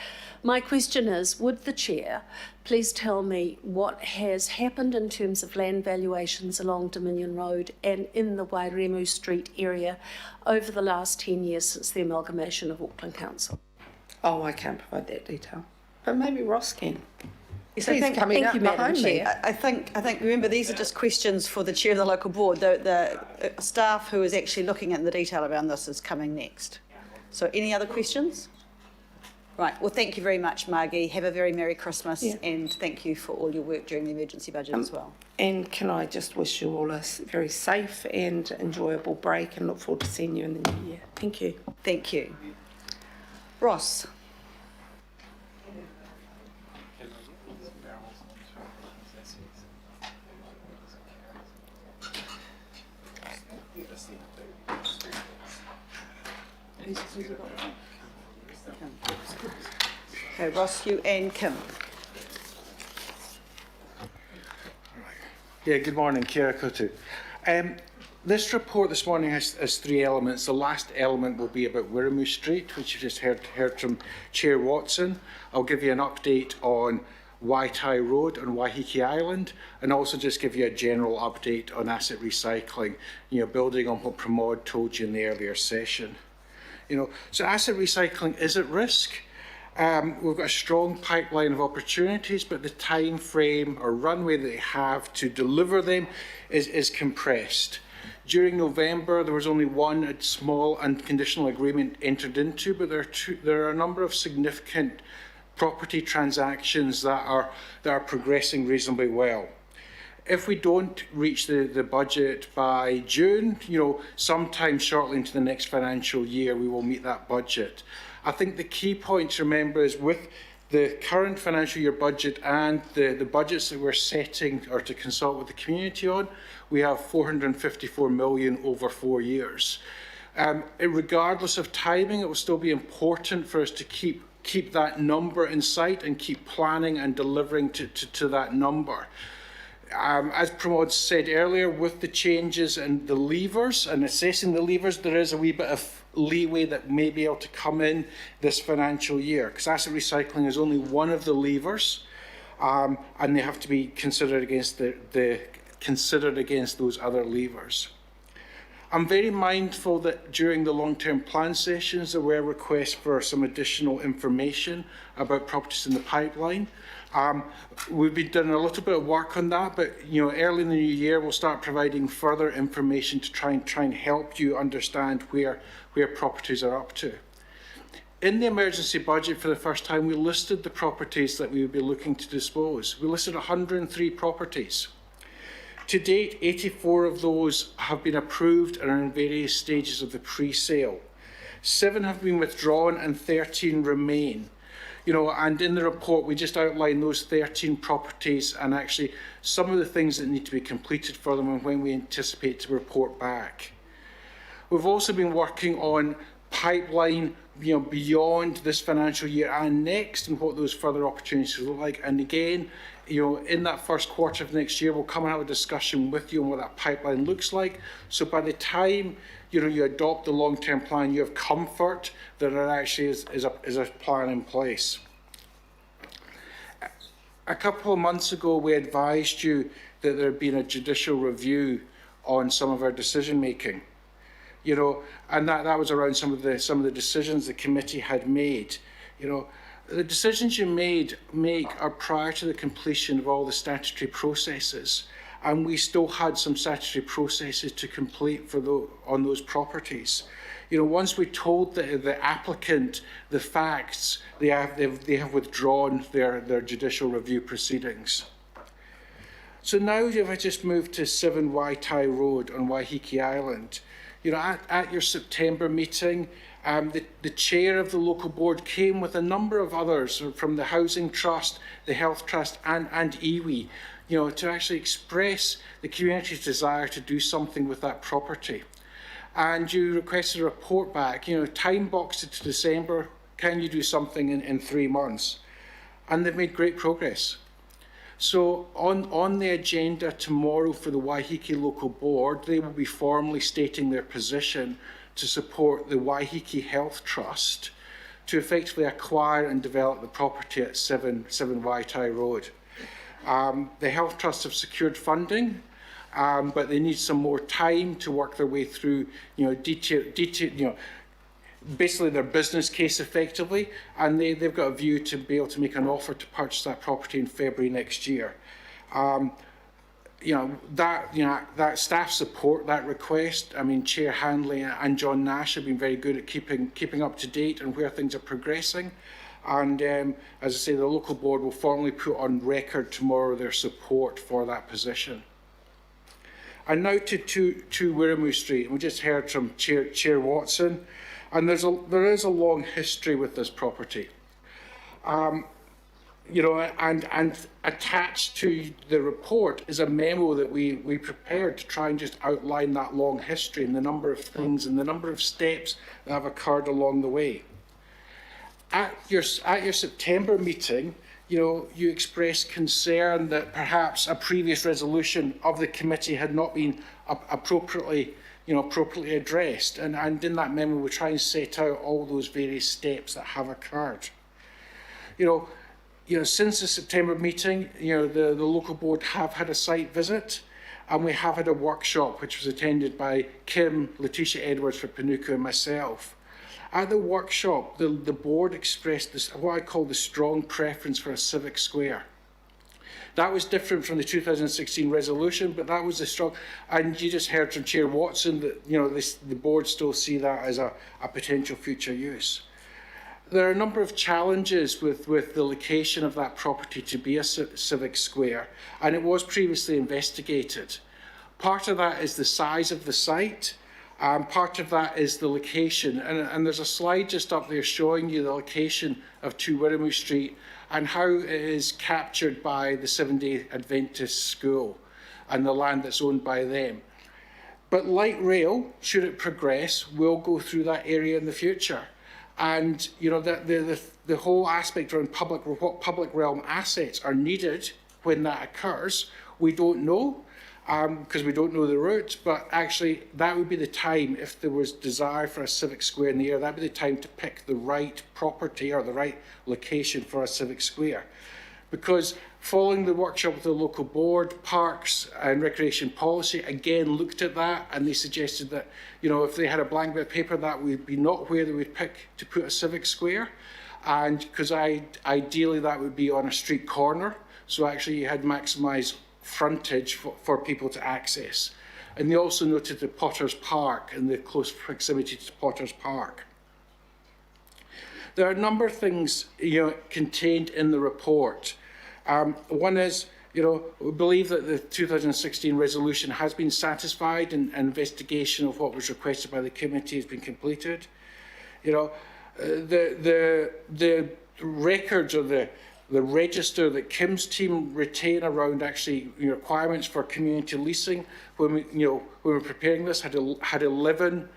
My question is, would the Chair please tell me what has happened in terms of land valuations along Dominion Road and in the Wairemu Street area over the last 10 years since the amalgamation of Auckland Council? Oh, I can't provide that detail, but maybe Ross can. So thank you, Madam Chair. I think remember these are just questions for the chair of the local board. The staff who is actually looking at the detail around this is coming next. So any other questions? Right. Well, thank you very much, Margie. Have a very Merry Christmas, and thank you for all your work during the emergency budget as well. And can I just wish you all a very safe and enjoyable break, and look forward to seeing you in the new year. Thank you. Thank you. Ross. Okay, Ross, you and Kim. Yeah, good morning, Kia koutou. This report this morning has three elements. The last element will be about Wairemu Street, which you just heard from Chair Watson. I'll give you an update on Waitai Road and Waiheke Island, and also just give you a general update on asset recycling, building on what Pramod told you in the earlier session. So asset recycling is at risk. We've got a strong pipeline of opportunities, but the time frame or runway that they have to deliver them is compressed. During November, there was only one small unconditional agreement entered into, but there are a number of significant property transactions that are progressing reasonably well. If we don't reach the budget by June, sometime shortly into the next financial year, we will meet that budget. I think the key point to remember is with the current financial year budget and the budgets that we're setting or to consult with the community on, we have 454 million over 4 years. Regardless of timing, it will still be important for us to keep that number in sight and keep planning and delivering to that number. as Pramod said earlier, with the changes in the levers and assessing the levers, there is a wee bit of leeway that may be able to come in this financial year, because asset recycling is only one of the levers, and they have to be considered against considered against those other levers. I'm very mindful that during the long-term plan sessions there were requests for some additional information about properties in the pipeline. We've been doing a little bit of work on that, but early in the new year we'll start providing further information to try and help you understand where properties are up to. In the emergency budget, for the first time, we listed the properties that we would be looking to dispose. We listed 103 properties. To date, 84 of those have been approved and are in various stages of the pre-sale. 7 have been withdrawn and 13 remain. And in the report, we just outline those 13 properties and actually some of the things that need to be completed for them and when we anticipate to report back. We've also been working on pipeline, beyond this financial year and next, and what those further opportunities look like. And again, in that first quarter of next year, we'll come and have a discussion with you on what that pipeline looks like. So by the time you adopt the long-term plan, you have comfort that there actually is a plan in place. A couple of months ago, we advised you that there had been a judicial review on some of our decision making. And that was around some of the decisions the committee had made. The decisions you make are prior to the completion of all the statutory processes, and we still had some statutory processes to complete on those properties. Once we told the applicant the facts, they have withdrawn their judicial review proceedings. So now, if I just move to 7 Waitai Road on Waiheke Island, at your September meeting, the chair of the local board came with a number of others from the Housing Trust, the Health Trust and iwi, to actually express the community's desire to do something with that property. And you requested a report back, time boxed it to December, can you do something in 3 months? And they've made great progress. So on the agenda tomorrow for the Waiheke Local Board, they will be formally stating their position to support the Waiheke Health Trust to effectively acquire and develop the property at 7 Waitai Road. The Health Trust have secured funding, but they need some more time to work their way through, basically their business case effectively, and they've got a view to be able to make an offer to purchase that property in February next year. That staff support that request. I mean, Chair Handley and John Nash have been very good at keeping up to date and where things are progressing. And as I say, the local board will formally put on record tomorrow their support for that position. And now to Wirramoo Street. We just heard from Chair Watson, and there is a long history with this property. And attached to the report is a memo that we prepared to try and just outline that long history and the number of things and the number of steps that have occurred along the way. At your September meeting, you expressed concern that perhaps a previous resolution of the committee had not been appropriately addressed. And in that memo, we try and set out all those various steps that have occurred. Since the September meeting, the local board have had a site visit, and we have had a workshop which was attended by Kim, Letitia Edwards for Panuku and myself. At the workshop, the board expressed what I call the strong preference for a civic square. That was different from the 2016 resolution, but that was the strong, and you just heard from Chair Watson that the board still see that as a potential future use. There are a number of challenges with the location of that property to be a civic square, and it was previously investigated. Part of that is the size of the site, part of that is the location, and there's a slide just up there showing you the location of 2 Wirramoo Street and how it is captured by the Seventh-day Adventist School and the land that's owned by them. But light rail, should it progress, will go through that area in the future. And the whole aspect around what public realm assets are needed when that occurs, we don't know, because we don't know the route, but actually that would be the time, if there was desire for a civic square in the area, that would be the time to pick the right property or the right location for a civic square. Because following the workshop with the local board, Parks and Recreation Policy again looked at that, and they suggested that, you know, if they had a blank bit of paper, that would be not where they would pick to put a civic square. And because ideally that would be on a street corner, so actually you had maximised frontage for people to access. And they also noted the Potter's Park and the close proximity to Potter's Park. There are a number of things, you know, contained in the report. One is, you know, we believe that the 2016 resolution has been satisfied and an investigation of what was requested by the committee has been completed. You know, the records or the register that Kim's team retain around actually, you know, requirements for community leasing, when we, you know, when we were preparing this, had 11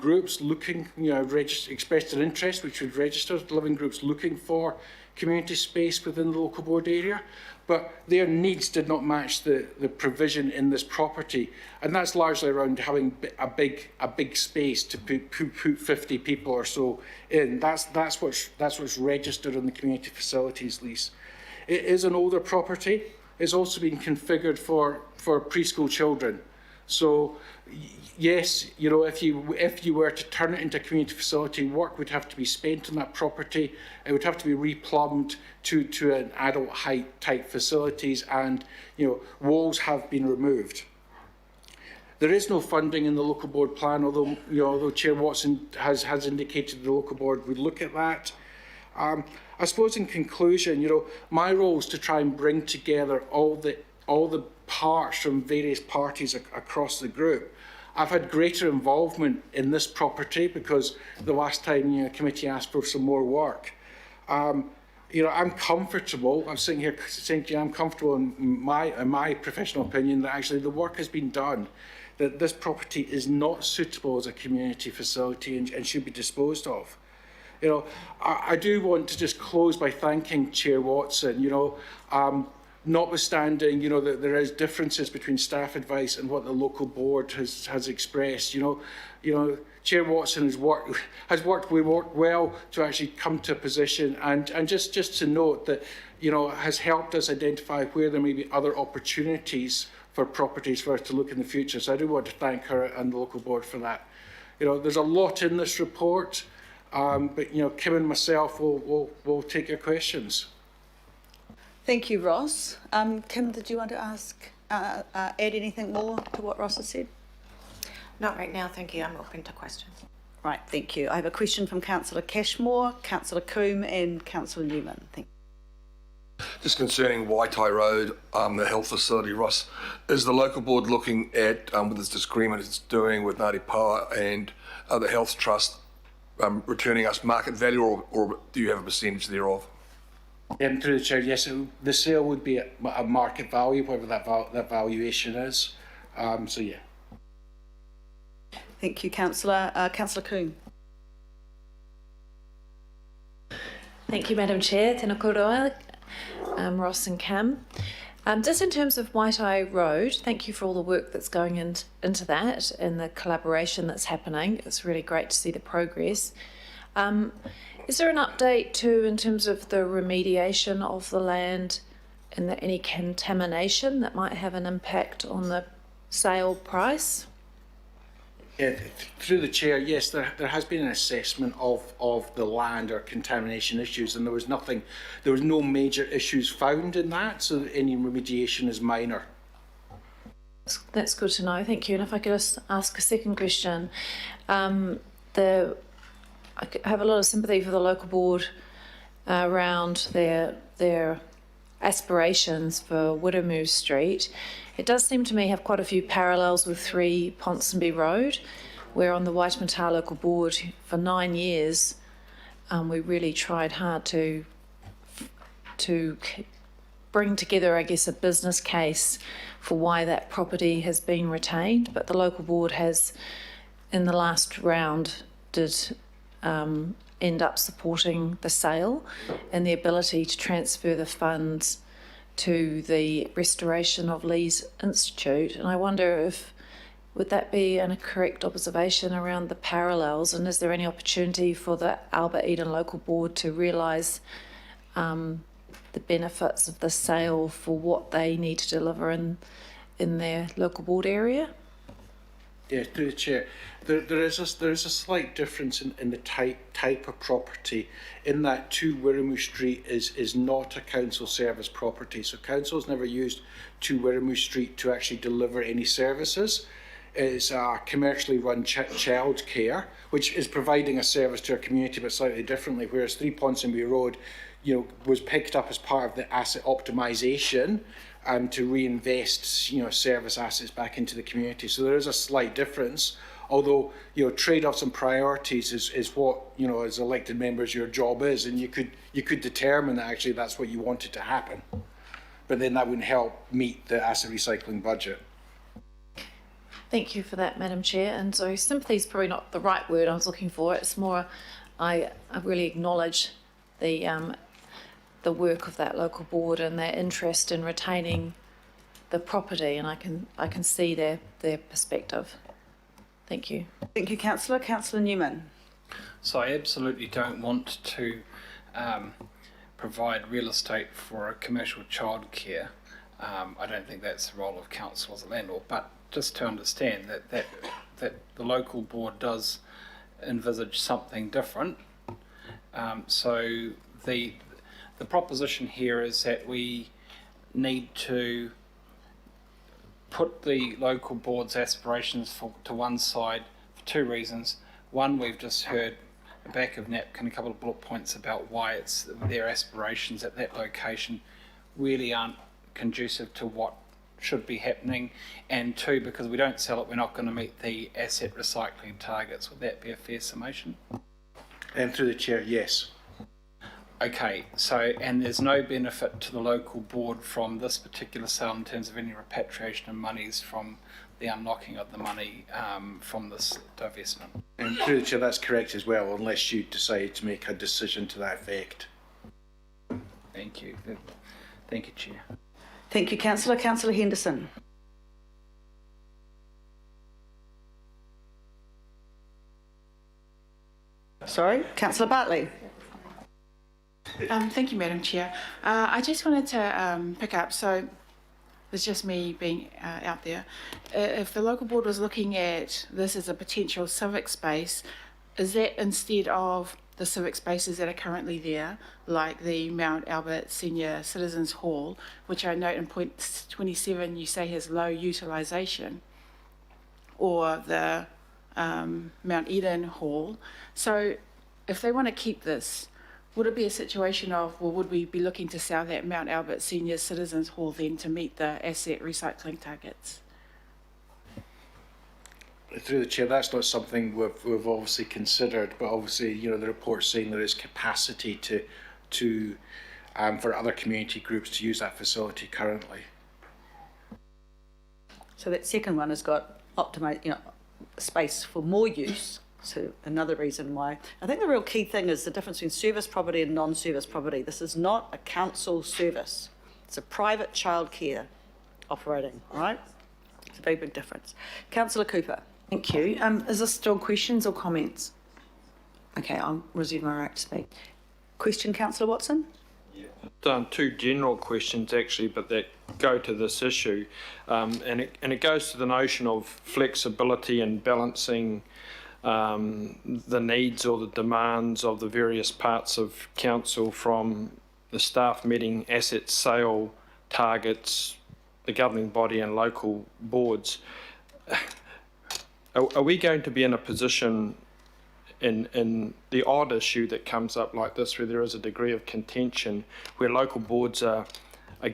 groups looking, you know, expressed an interest, which would register 11 groups looking for community space within the local board area, but their needs did not match the provision in this property, and that's largely around having a big space to put 50 people or so in. That's what's registered on the community facilities lease. It is an older property. It's also been configured for preschool children. So yes, you know, if you were to turn it into a community facility, work would have to be spent on that property. It would have to be replumbed to an adult height type facilities, and, you know, walls have been removed. There is no funding in the local board plan, although, you know, although Chair Watson has indicated the local board would look at that. I suppose in conclusion, you know, my role is to try and bring together all the parts from various parties across the group. I've had greater involvement in this property because the last time, you know, committee asked for some more work. You know, I'm comfortable. I'm sitting here saying to you, I'm comfortable in my professional opinion that actually the work has been done, that this property is not suitable as a community facility and should be disposed of. You know, I do want to just close by thanking Chair Watson. You know, notwithstanding, you know, that there is differences between staff advice and what the local board has expressed. You know, Chair Watson has worked well to actually come to a position, and just to note that, you know, has helped us identify where there may be other opportunities for properties for us to look in the future. So I do want to thank her and the local board for that. You know, there's a lot in this report, but, you know, Kim and myself will take your questions. Thank you, Ross. Kim, did you want to add anything more to what Ross has said? Not right now, thank you. I'm open to questions. Right, thank you. I have a question from Councillor Cashmore, Councillor Coombe and Councillor Newman. Thank you. Just concerning Waitai Road, the health facility, Ross, is the local board looking at, with this disagreement it's doing with Ngāti Power and the health trust, returning us market value, or do you have a percentage thereof? Through the chair, yes, the sale would be a market value, whatever that valuation is. So yeah. Thank you, Councillor. Councillor Coombe. Thank you, Madam Chair. Tēnā kouroa, Ross and Cam. Just in terms of Waitai Road, thank you for all the work that's going into that and the collaboration that's happening. It's really great to see the progress. Is there an update too in terms of the remediation of the land and any contamination that might have an impact on the sale price? Yeah, through the chair, yes, there has been an assessment of the land or contamination issues, and there was no major issues found in that, so any remediation is minor. That's good to know, thank you. And if I could just ask a second question, I have a lot of sympathy for the local board around their aspirations for Wiremu Street. It does seem to me have quite a few parallels with 3 Ponsonby Road, where on the Waitemata local board for 9 years we really tried hard to bring together, I guess, a business case for why that property has been retained, but the local board has, in the last round, did end up supporting the sale and the ability to transfer the funds to the restoration of Lee's Institute, and I wonder if would that be a correct observation around the parallels, and is there any opportunity for the Albert Eden Local Board to realise the benefits of the sale for what they need to deliver in their local board area? Yeah, through the chair. There is a slight difference in the type of property, in that 2 Wirramoo Street is not a council service property. So council's never used 2 Wirramoo Street to actually deliver any services. It's a commercially run child care, which is providing a service to our community but slightly differently, whereas 3 Ponsonby Road, was picked up as part of the asset optimisation to reinvest, service assets back into the community. So there is a slight difference, although, trade-offs and priorities is what, as elected members, your job is, and you could determine that actually that's what you wanted to happen. But then that wouldn't help meet the asset recycling budget. Thank you for that, Madam Chair. And so sympathy is probably not the right word I was looking for. It's more, I really acknowledge the work of that local board and their interest in retaining the property, and I can see their perspective. Thank you. Thank you, Councillor. Councillor Newman. So I absolutely don't want to provide real estate for a commercial childcare. I don't think that's the role of council as a landlord, but just to understand that the local board does envisage something different. So the proposition here is that we need to put the local board's aspirations to one side for 2 reasons. One, we've just heard a back of napkin, a couple of bullet points about why it's their aspirations at that location really aren't conducive to what should be happening, and 2, because we don't sell it, we're not going to meet the asset recycling targets. Would that be a fair summation? And through the chair, yes. Okay, so, and there's no benefit to the local board from this particular sale in terms of any repatriation of monies from the unlocking of the money from this divestment? And through the chair, that's correct as well, unless you decide to make a decision to that effect. Thank you. Thank you, Chair. Thank you, Councillor. Councillor Henderson. Sorry, Councillor Bartley. Thank you, Madam Chair. I just wanted to pick up, so it's just me being out there. If the local board was looking at this as a potential civic space, is that instead of the civic spaces that are currently there, like the Mount Albert Senior Citizens Hall, which I note in point 27 you say has low utilisation, or the Mount Eden Hall? So if they want to keep this, would it be a situation of, well, would we be looking to sell that Mount Albert Senior Citizens Hall then to meet the asset recycling targets? Through the chair, that's not something we've obviously considered, but obviously, the report's saying there is capacity to for other community groups to use that facility currently. So that second one has got space for more use. So another reason why I think the real key thing is the difference between service property and non-service property. This is not a council service. It's a private childcare operating, all right? It's a very big difference. Councillor Cooper. Thank you. Is this still questions or comments? Okay, I'll reserve my right to speak. Question, Councillor Watson? Done 2 general questions actually, but that go to this issue, and it goes to the notion of flexibility and balancing the needs or the demands of the various parts of council, from the staff meeting asset sale targets, the governing body and local boards. Are we going to be in a position in the odd issue that comes up like this, where there is a degree of contention, where local boards are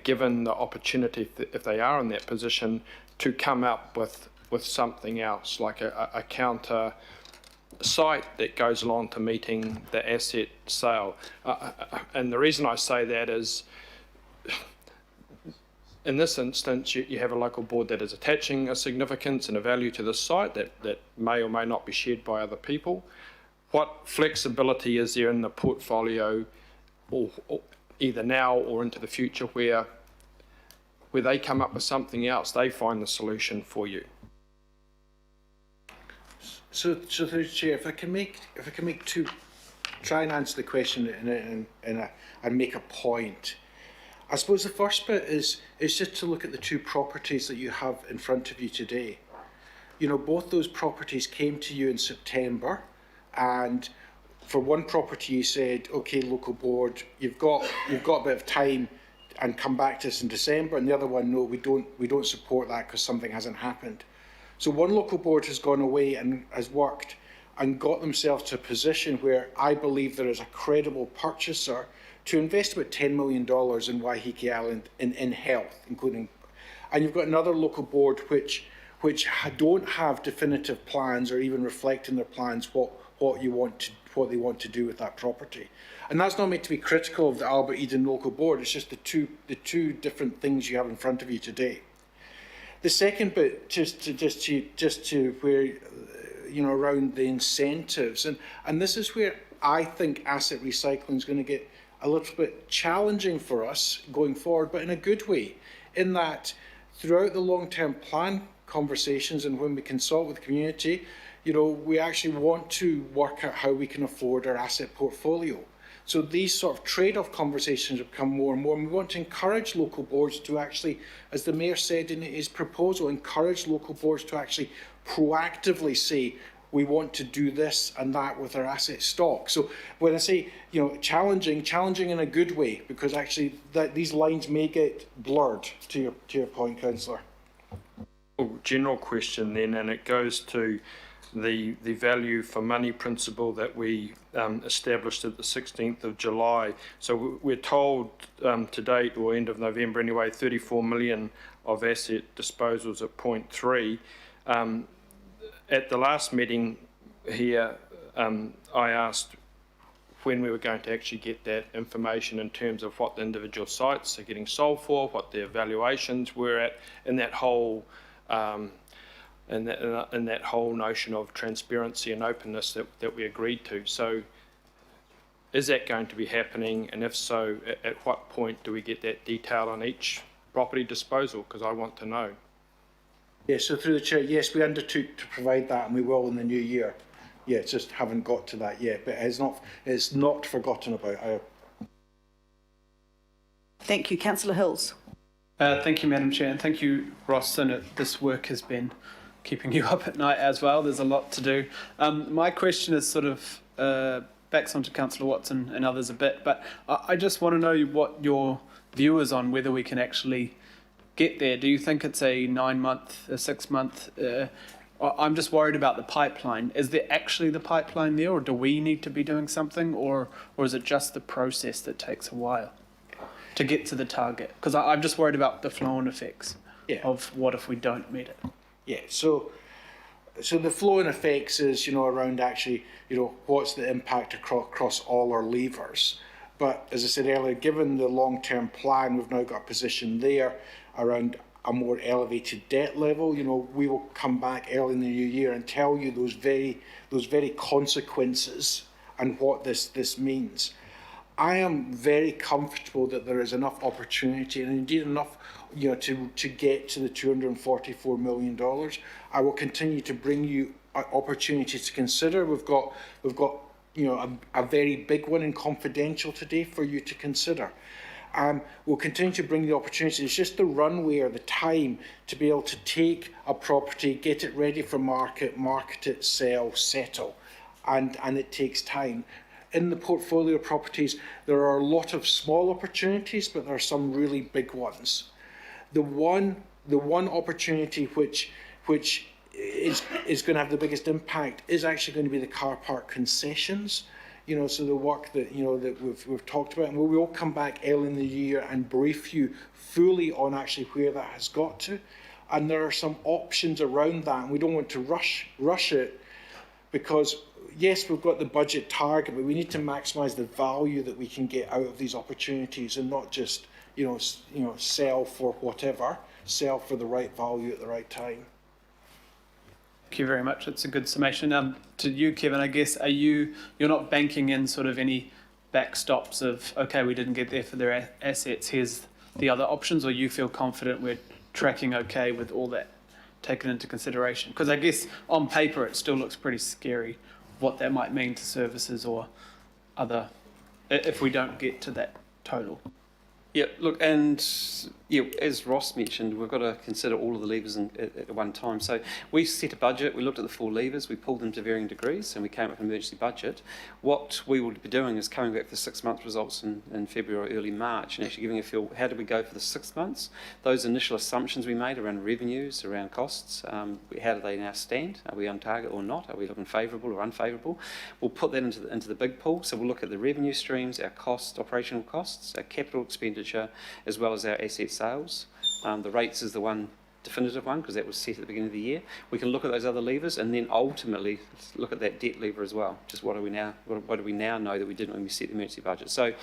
given the opportunity, if they are in that position, to come up with something else, like a counter site that goes along to meeting the asset sale? And the reason I say that is, in this instance, you have a local board that is attaching a significance and a value to the site that may or may not be shared by other people. What flexibility is there in the portfolio, or either now or into the future, where where they come up with something else, they find the solution for you. So through the chair, if I can make two, try and answer the question and make a point. I suppose the first bit is just to look at the two properties that you have in front of you today. You know, both those properties came to you in September, and for one property you said, okay, local board, you've got a bit of time and come back to us in December, and the other one, no, we don't support that because something hasn't happened. So one local board has gone away and has worked and got themselves to a position where I believe there is a credible purchaser to invest about $10 million in Waiheke Island in health, including, and you've got another local board which don't have definitive plans or even reflect in their plans what they want to do with that property. And that's not meant to be critical of the Albert Eden local board. It's just the two different things you have in front of you today. The second bit, just to where, you know, around the incentives, and this is where I think asset recycling is going to get a little bit challenging for us going forward, but in a good way, in that throughout the long-term plan conversations and when we consult with the community, you know, we actually want to work out how we can afford our asset portfolio. So these sort of trade-off conversations have become more and more, and we want to encourage local boards to actually, as the Mayor said in his proposal, encourage local boards to actually proactively say, we want to do this and that with our asset stock. So when I say, you know, challenging in a good way, because actually these lines may get blurred, to your point, Councillor. General question then, and it goes to the value for money principle that we established at the 16th of July. So we're told to date, or end of November anyway, 34 million of asset disposals at 0.3. At the last meeting here, I asked when we were going to actually get that information in terms of what the individual sites are getting sold for, what their valuations were at, in that whole in that whole notion of transparency and openness that we agreed to. So is that going to be happening, and if so, at what point do we get that detail on each property disposal? Because I want to know. Yeah, so through the chair, yes, we undertook to provide that, and we will in the new year. Yeah, just haven't got to that yet, but it's not forgotten about. Thank you, Councillor Hills. Thank you, Madam Chair, and thank you, Ross. And this work has been keeping you up at night as well. There's a lot to do. My question is sort of backs onto Councillor Watson and others a bit, but I just want to know what your view is on whether we can actually get there. Do you think it's a 9-month, a 6-month? I'm just worried about the pipeline. Is there actually the pipeline there, or do we need to be doing something, or is it just the process that takes a while to get to the target? Because I'm just worried about the flow-on effects of what if we don't meet it. Yeah, so the flow-on effects is, you know, around actually, you know, what's the impact across all our levers. But as I said earlier, given the long-term plan, we've now got a position there around a more elevated debt level. You know, we will come back early in the new year and tell you those very consequences and what this means. I am very comfortable that there is enough opportunity, and indeed enough, you know, to get to the $244 million. I will continue to bring you opportunities to consider. We've got you know, a very big one in confidential today for you to consider. We'll continue to bring the opportunities. It's just the runway or the time to be able to take a property, get it ready for market it, sell, settle, and it takes time. In the portfolio properties, there are a lot of small opportunities, but there are some really big ones. The one opportunity which is going to have the biggest impact is actually going to be the car park concessions. You know, so the work that, you know, that we've talked about, and we will come back early in the year and brief you fully on actually where that has got to. And there are some options around that, and we don't want to rush it, because yes, we've got the budget target, but we need to maximise the value that we can get out of these opportunities, and not just, you know, sell for whatever, sell for the right value at the right time. Thank you very much. It's a good summation. To you, Kevin, I guess, you're not banking in sort of any backstops of, okay, we didn't get there for their assets, here's the other options, or you feel confident we're tracking okay with all that taken into consideration? Because I guess on paper it still looks pretty scary what that might mean to services or other, if we don't get to that total. Yeah, look, and yeah, as Ross mentioned, we've got to consider all of the levers at one time. So we set a budget, we looked at the 4 levers, we pulled them to varying degrees, and we came up with an emergency budget. What we will be doing is coming back for the 6-month results in February or early March, and actually giving a feel, how did we go for the 6 months? Those initial assumptions we made around revenues, around costs, how do they now stand? Are we on target or not? Are we looking favourable or unfavourable? We'll put that into the big pool, so we'll look at the revenue streams, our costs, operational costs, our capital expenditure, as well as our asset sales. The rates is the one definitive one because that was set at the beginning of the year. We can look at those other levers and then ultimately look at that debt lever as well. Just what do we now know that we didn't when we set the emergency budget? So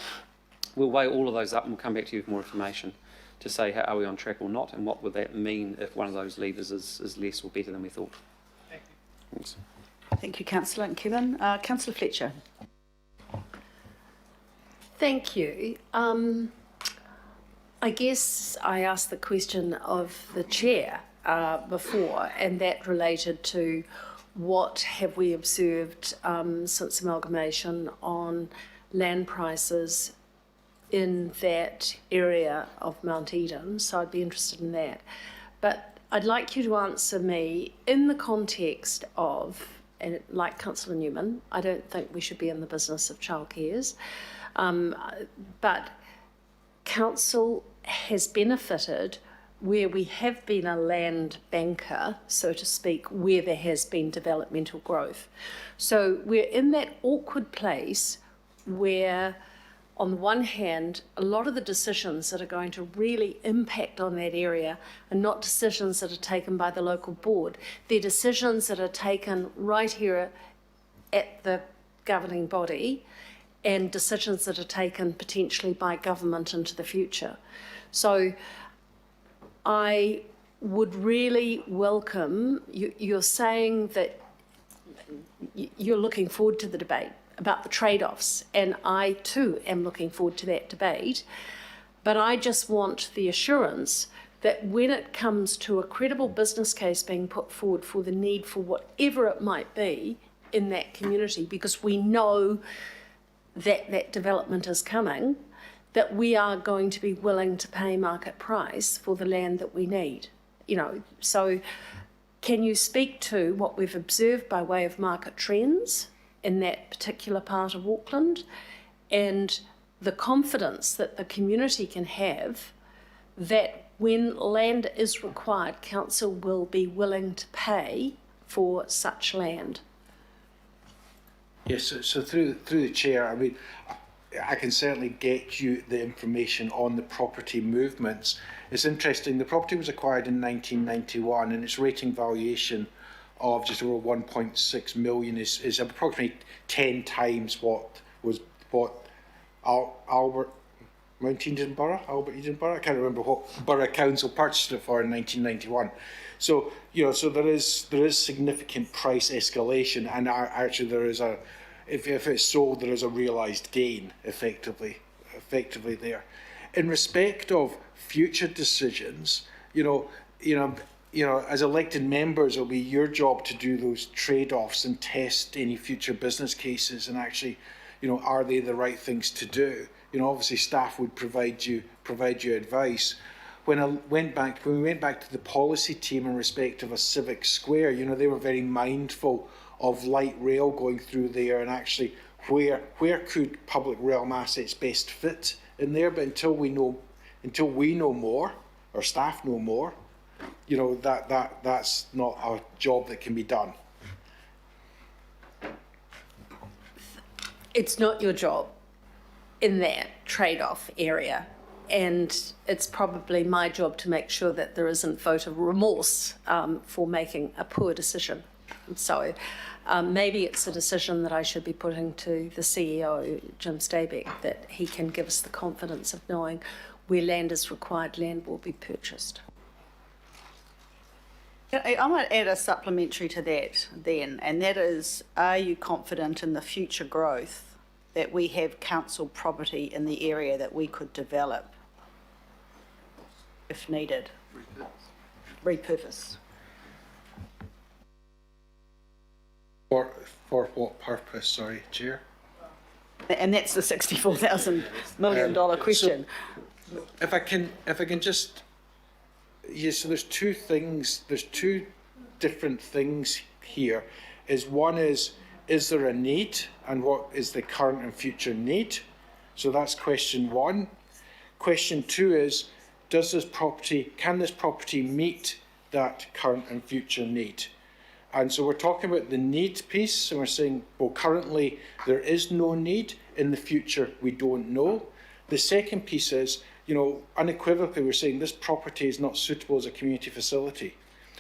we'll weigh all of those up and we'll come back to you with more information to say how are we on track or not, and what would that mean if one of those levers is less or better than we thought. Thank you. Thanks. Thank you, Councillor and Kevin. Councillor Fletcher. Thank you. I guess I asked the question of the chair before, and that related to what have we observed since amalgamation on land prices in that area of Mount Eden. So I'd be interested in that. But I'd like you to answer me in the context of, and like Councillor Newman, I don't think we should be in the business of childcares, but Council has benefited where we have been a land banker, so to speak, where there has been developmental growth. So we're in that awkward place where, on the one hand, a lot of the decisions that are going to really impact on that area are not decisions that are taken by the local board. They're decisions that are taken right here at the governing body, and decisions that are taken potentially by government into the future. So I would really welcome, you're saying that you're looking forward to the debate about the trade-offs, and I too am looking forward to that debate, but I just want the assurance that when it comes to a credible business case being put forward for the need for whatever it might be in that community, because we know that development is coming, that we are going to be willing to pay market price for the land that we need. So can you speak to what we've observed by way of market trends in that particular part of Auckland, and the confidence that the community can have that when land is required, council will be willing to pay for such land? Yes, so through the chair, I mean, I can certainly get you the information on the property movements. It's interesting, the property was acquired in 1991 and its rating valuation of just over 1.6 million is approximately 10 times what Albert Eden Borough, I can't remember what Borough Council purchased it for in 1991. So, so there is significant price escalation, and actually there is if it's sold, there is a realised gain effectively there. In respect of future decisions, as elected members, it'll be your job to do those trade-offs and test any future business cases and actually, are they the right things to do? Obviously staff would provide you advice. When we went back to the policy team in respect of a civic square, they were very mindful of light rail going through there and actually where could public realm assets best fit in there. But until we know more, or staff know more, that's not a job that can be done. It's not your job in that trade-off area, and it's probably my job to make sure that there isn't voter remorse for making a poor decision. So maybe it's a decision that I should be putting to the CEO, Jim Staybeck, that he can give us the confidence of knowing where land is required, land will be purchased. I might add a supplementary to that then, and that is, are you confident in the future growth that we have council property in the area that we could develop? if needed. Repurpose. For what purpose, sorry, Chair? And that's the $64,000 million question. So if I can just, so there's two different things here. One is there a need, and what is the current and future need? So that's question one. Question two is, can this property meet that current and future need? And so we're talking about the need piece, and we're saying, well, currently there is no need, in the future we don't know. The second piece is, unequivocally we're saying this property is not suitable as a community facility.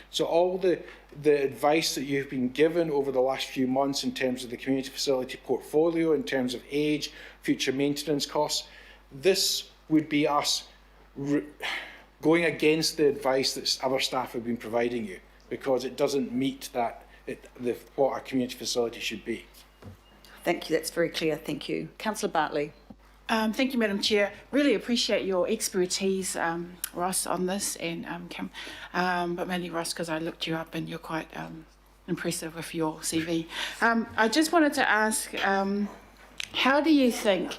So all the advice that you've been given over the last few months in terms of the community facility portfolio, in terms of age, future maintenance costs, this would be us going against the advice that other staff have been providing you, because it doesn't meet what our community facility should be. Thank you, that's very clear, thank you. Councillor Bartley. Thank you, Madam Chair. Really appreciate your expertise, Ross, on this, and Kim, but mainly Ross, because I looked you up and you're quite impressive with your CV. I just wanted to ask, how do you think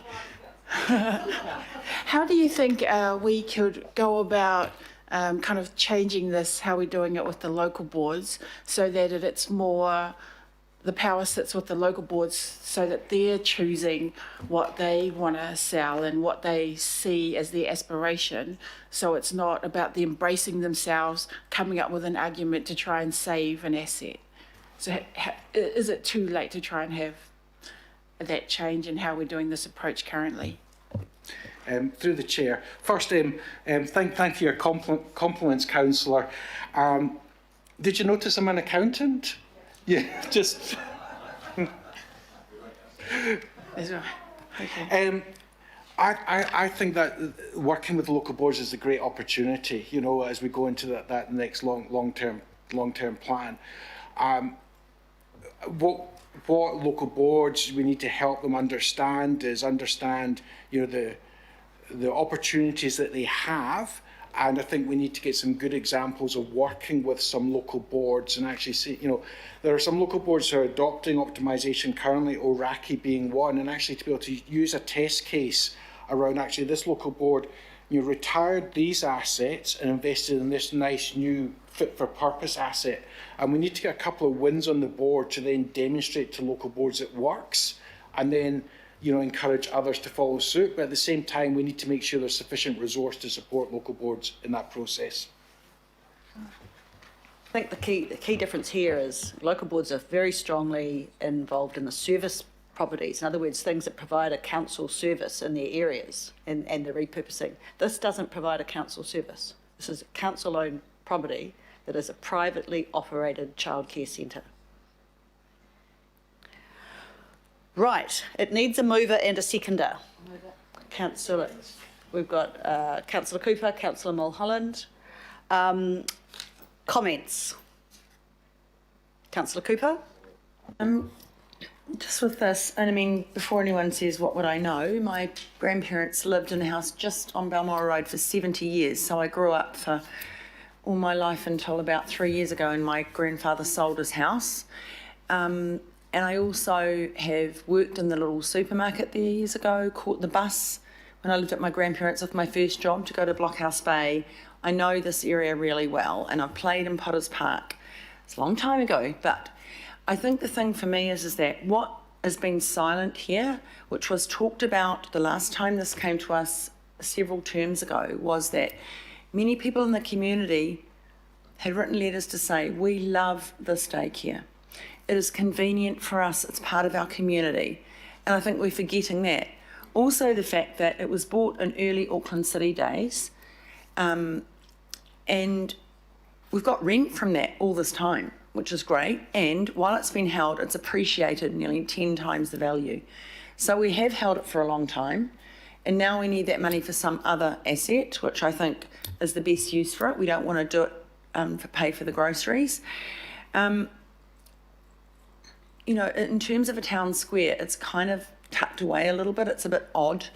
we could go about kind of changing this, how we're doing it with the local boards, so that it's more, the power sits with the local boards, so that they're choosing what they want to sell and what they see as their aspiration, so it's not about them bracing themselves, coming up with an argument to try and save an asset. So is it too late to try and have that change in how we're doing this approach currently? Through the chair. First, thank you for your compliments, Councillor. Did you notice I'm an accountant? Yeah, just. Okay. I think that working with local boards is a great opportunity, as we go into that next long-term plan. What local boards we need to help them understand is the opportunities that they have, and I think we need to get some good examples of working with some local boards and actually see, there are some local boards who are adopting optimisation currently, Oraki being one, and actually to be able to use a test case around actually this local board, retired these assets and invested in this nice new fit for purpose asset, and we need to get a couple of wins on the board to then demonstrate to local boards it works, and then encourage others to follow suit. But at the same time, we need to make sure there's sufficient resource to support local boards in that process. I think the key difference here is local boards are very strongly involved in the service properties. In other words, things that provide a council service in their areas and the repurposing. This doesn't provide a council service. This is a council-owned property that is a privately operated childcare centre. Right, it needs a mover and a seconder. Councillor, we've got Councillor Cooper, Councillor Mulholland. Comments? Councillor Cooper? Just with this, and I mean, before anyone says what would I know, my grandparents lived in a house just on Balmoral Road for 70 years, so I grew up for all my life until about 3 years ago, and my grandfather sold his house. And I also have worked in the little supermarket there years ago, caught the bus when I lived at my grandparents' with my first job to go to Blockhouse Bay. I know this area really well, and I've played in Potters Park. It's a long time ago, but I think the thing for me is that what has been silent here, which was talked about the last time this came to us several terms ago, was that many people in the community had written letters to say, we love this daycare. It is convenient for us, it's part of our community. And I think we're forgetting that. Also the fact that it was bought in early Auckland City days, and we've got rent from that all this time, which is great. And while it's been held, it's appreciated nearly 10 times the value. So we have held it for a long time, and now we need that money for some other asset, which I think is the best use for it. We don't want to do it for pay for the groceries. In terms of a town square, it's kind of tucked away a little bit. It's a bit odd.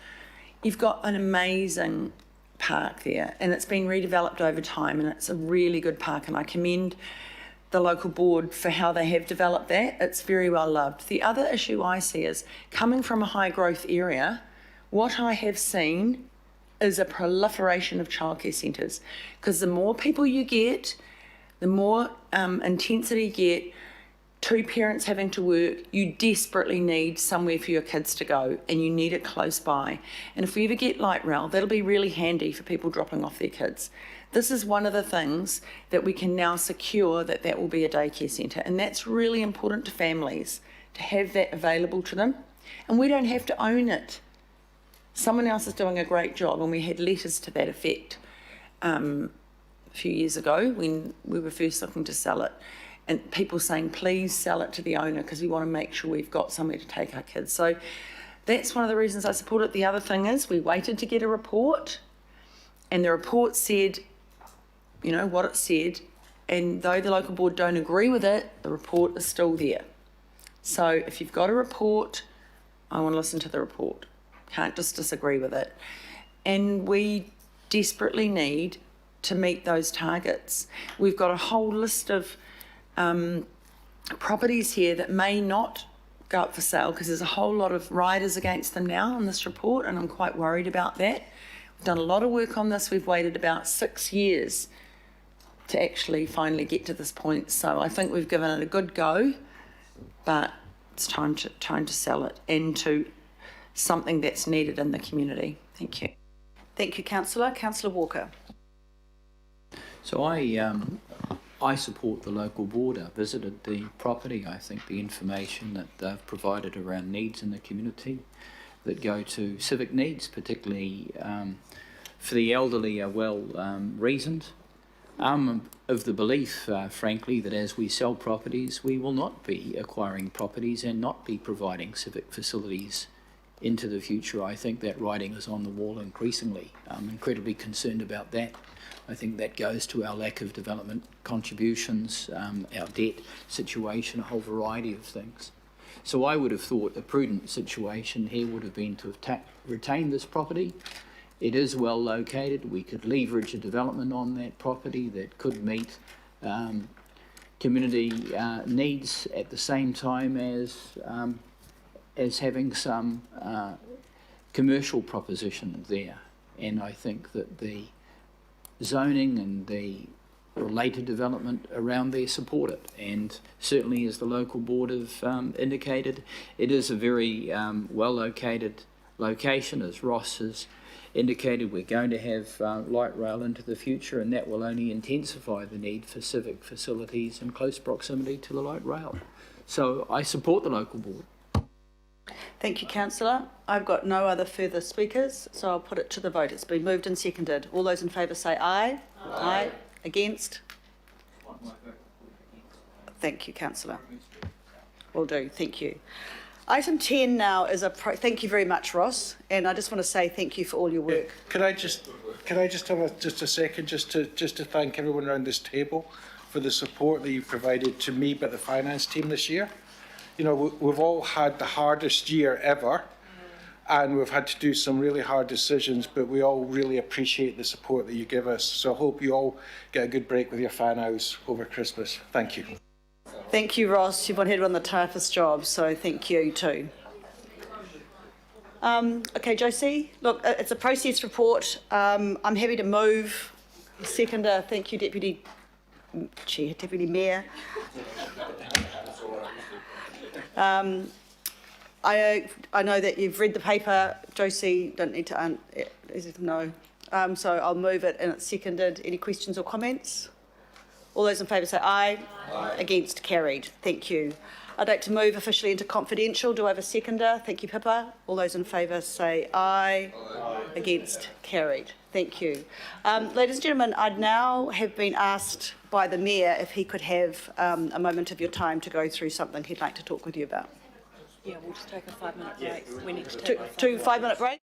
You've got an amazing park there, and it's been redeveloped over time, and it's a really good park, and I commend the local board for how they have developed that. It's very well loved. The other issue I see is, coming from a high growth area, what I have seen is a proliferation of childcare centres, because the more people you get, the more intensity you get, two parents having to work, you desperately need somewhere for your kids to go, and you need it close by. And if we ever get light rail, that'll be really handy for people dropping off their kids. This is one of the things that we can now secure, that will be a daycare centre, and that's really important to families, to have that available to them. And we don't have to own it. Someone else is doing a great job, and we had letters to that effect a few years ago when we were first looking to sell it, and people saying, please sell it to the owner, because we want to make sure we've got somewhere to take our kids. So that's one of the reasons I support it. The other thing is, we waited to get a report, and the report said, you know, what it said, and though the local board don't agree with it, the report is still there. So if you've got a report, I want to listen to the report. Can't just disagree with it. And we desperately need to meet those targets. We've got a whole list of properties here that may not go up for sale, because there's a whole lot of riders against them now in this report, and I'm quite worried about that. We've done a lot of work on this. We've waited about 6 years to actually finally get to this point. So I think we've given it a good go, but it's time to sell it into something that's needed in the community. Thank you. Thank you, Councillor. Councillor Walker. So I support the local board. I visited the property. I think the information that they've provided around needs in the community that go to civic needs, particularly for the elderly, are well reasoned. I'm of the belief, frankly, that as we sell properties, we will not be acquiring properties and not be providing civic facilities into the future. I think that writing is on the wall increasingly. I'm incredibly concerned about that. I think that goes to our lack of development contributions, our debt situation, a whole variety of things. So I would have thought a prudent situation here would have been to have retained this property. It is well located. We could leverage a development on that property that could meet community needs at the same time as having some commercial proposition there. And I think that the zoning and the related development around there support it. And certainly, as the local board have indicated, it is a very well located location. As Ross has indicated, we're going to have light rail into the future, and that will only intensify the need for civic facilities in close proximity to the light rail. So I support the local board. Thank you, Councillor. I've got no other further speakers, so I'll put it to the vote. It's been moved and seconded. All those in favour say aye. Aye. Against? Thank you, Councillor. Will do. Thank you. Item 10 now is thank you very much, Ross, and I just want to say thank you for all your work. Could I just have just a second just to thank everyone around this table for the support that you've provided to me but the finance team this year. You know, we've all had the hardest year ever, and we've had to do some really hard decisions, but we all really appreciate the support that you give us. So I hope you all get a good break with your fan house over Christmas. Thank you. Thank you, Ross. You've had one of the toughest jobs, so thank you too. Okay, Josie, look, it's a process report. I'm happy to move. Seconder, thank you, Deputy Chair, Deputy Mayor. I know that you've read the paper, Josie, don't need to, no. So I'll move it and it's seconded. Any questions or comments? All those in favour say aye. Aye. Against, carried. Thank you. I'd like to move officially into confidential. Do I have a seconder? Thank you, Pippa. All those in favour say aye. Aye. Against, carried. Thank you. Ladies and gentlemen, I'd now have been asked by the Mayor if he could have a moment of your time to go through something he'd like to talk with you about. Yeah, we'll just take a 5-minute break. We need to take two 5-minute break.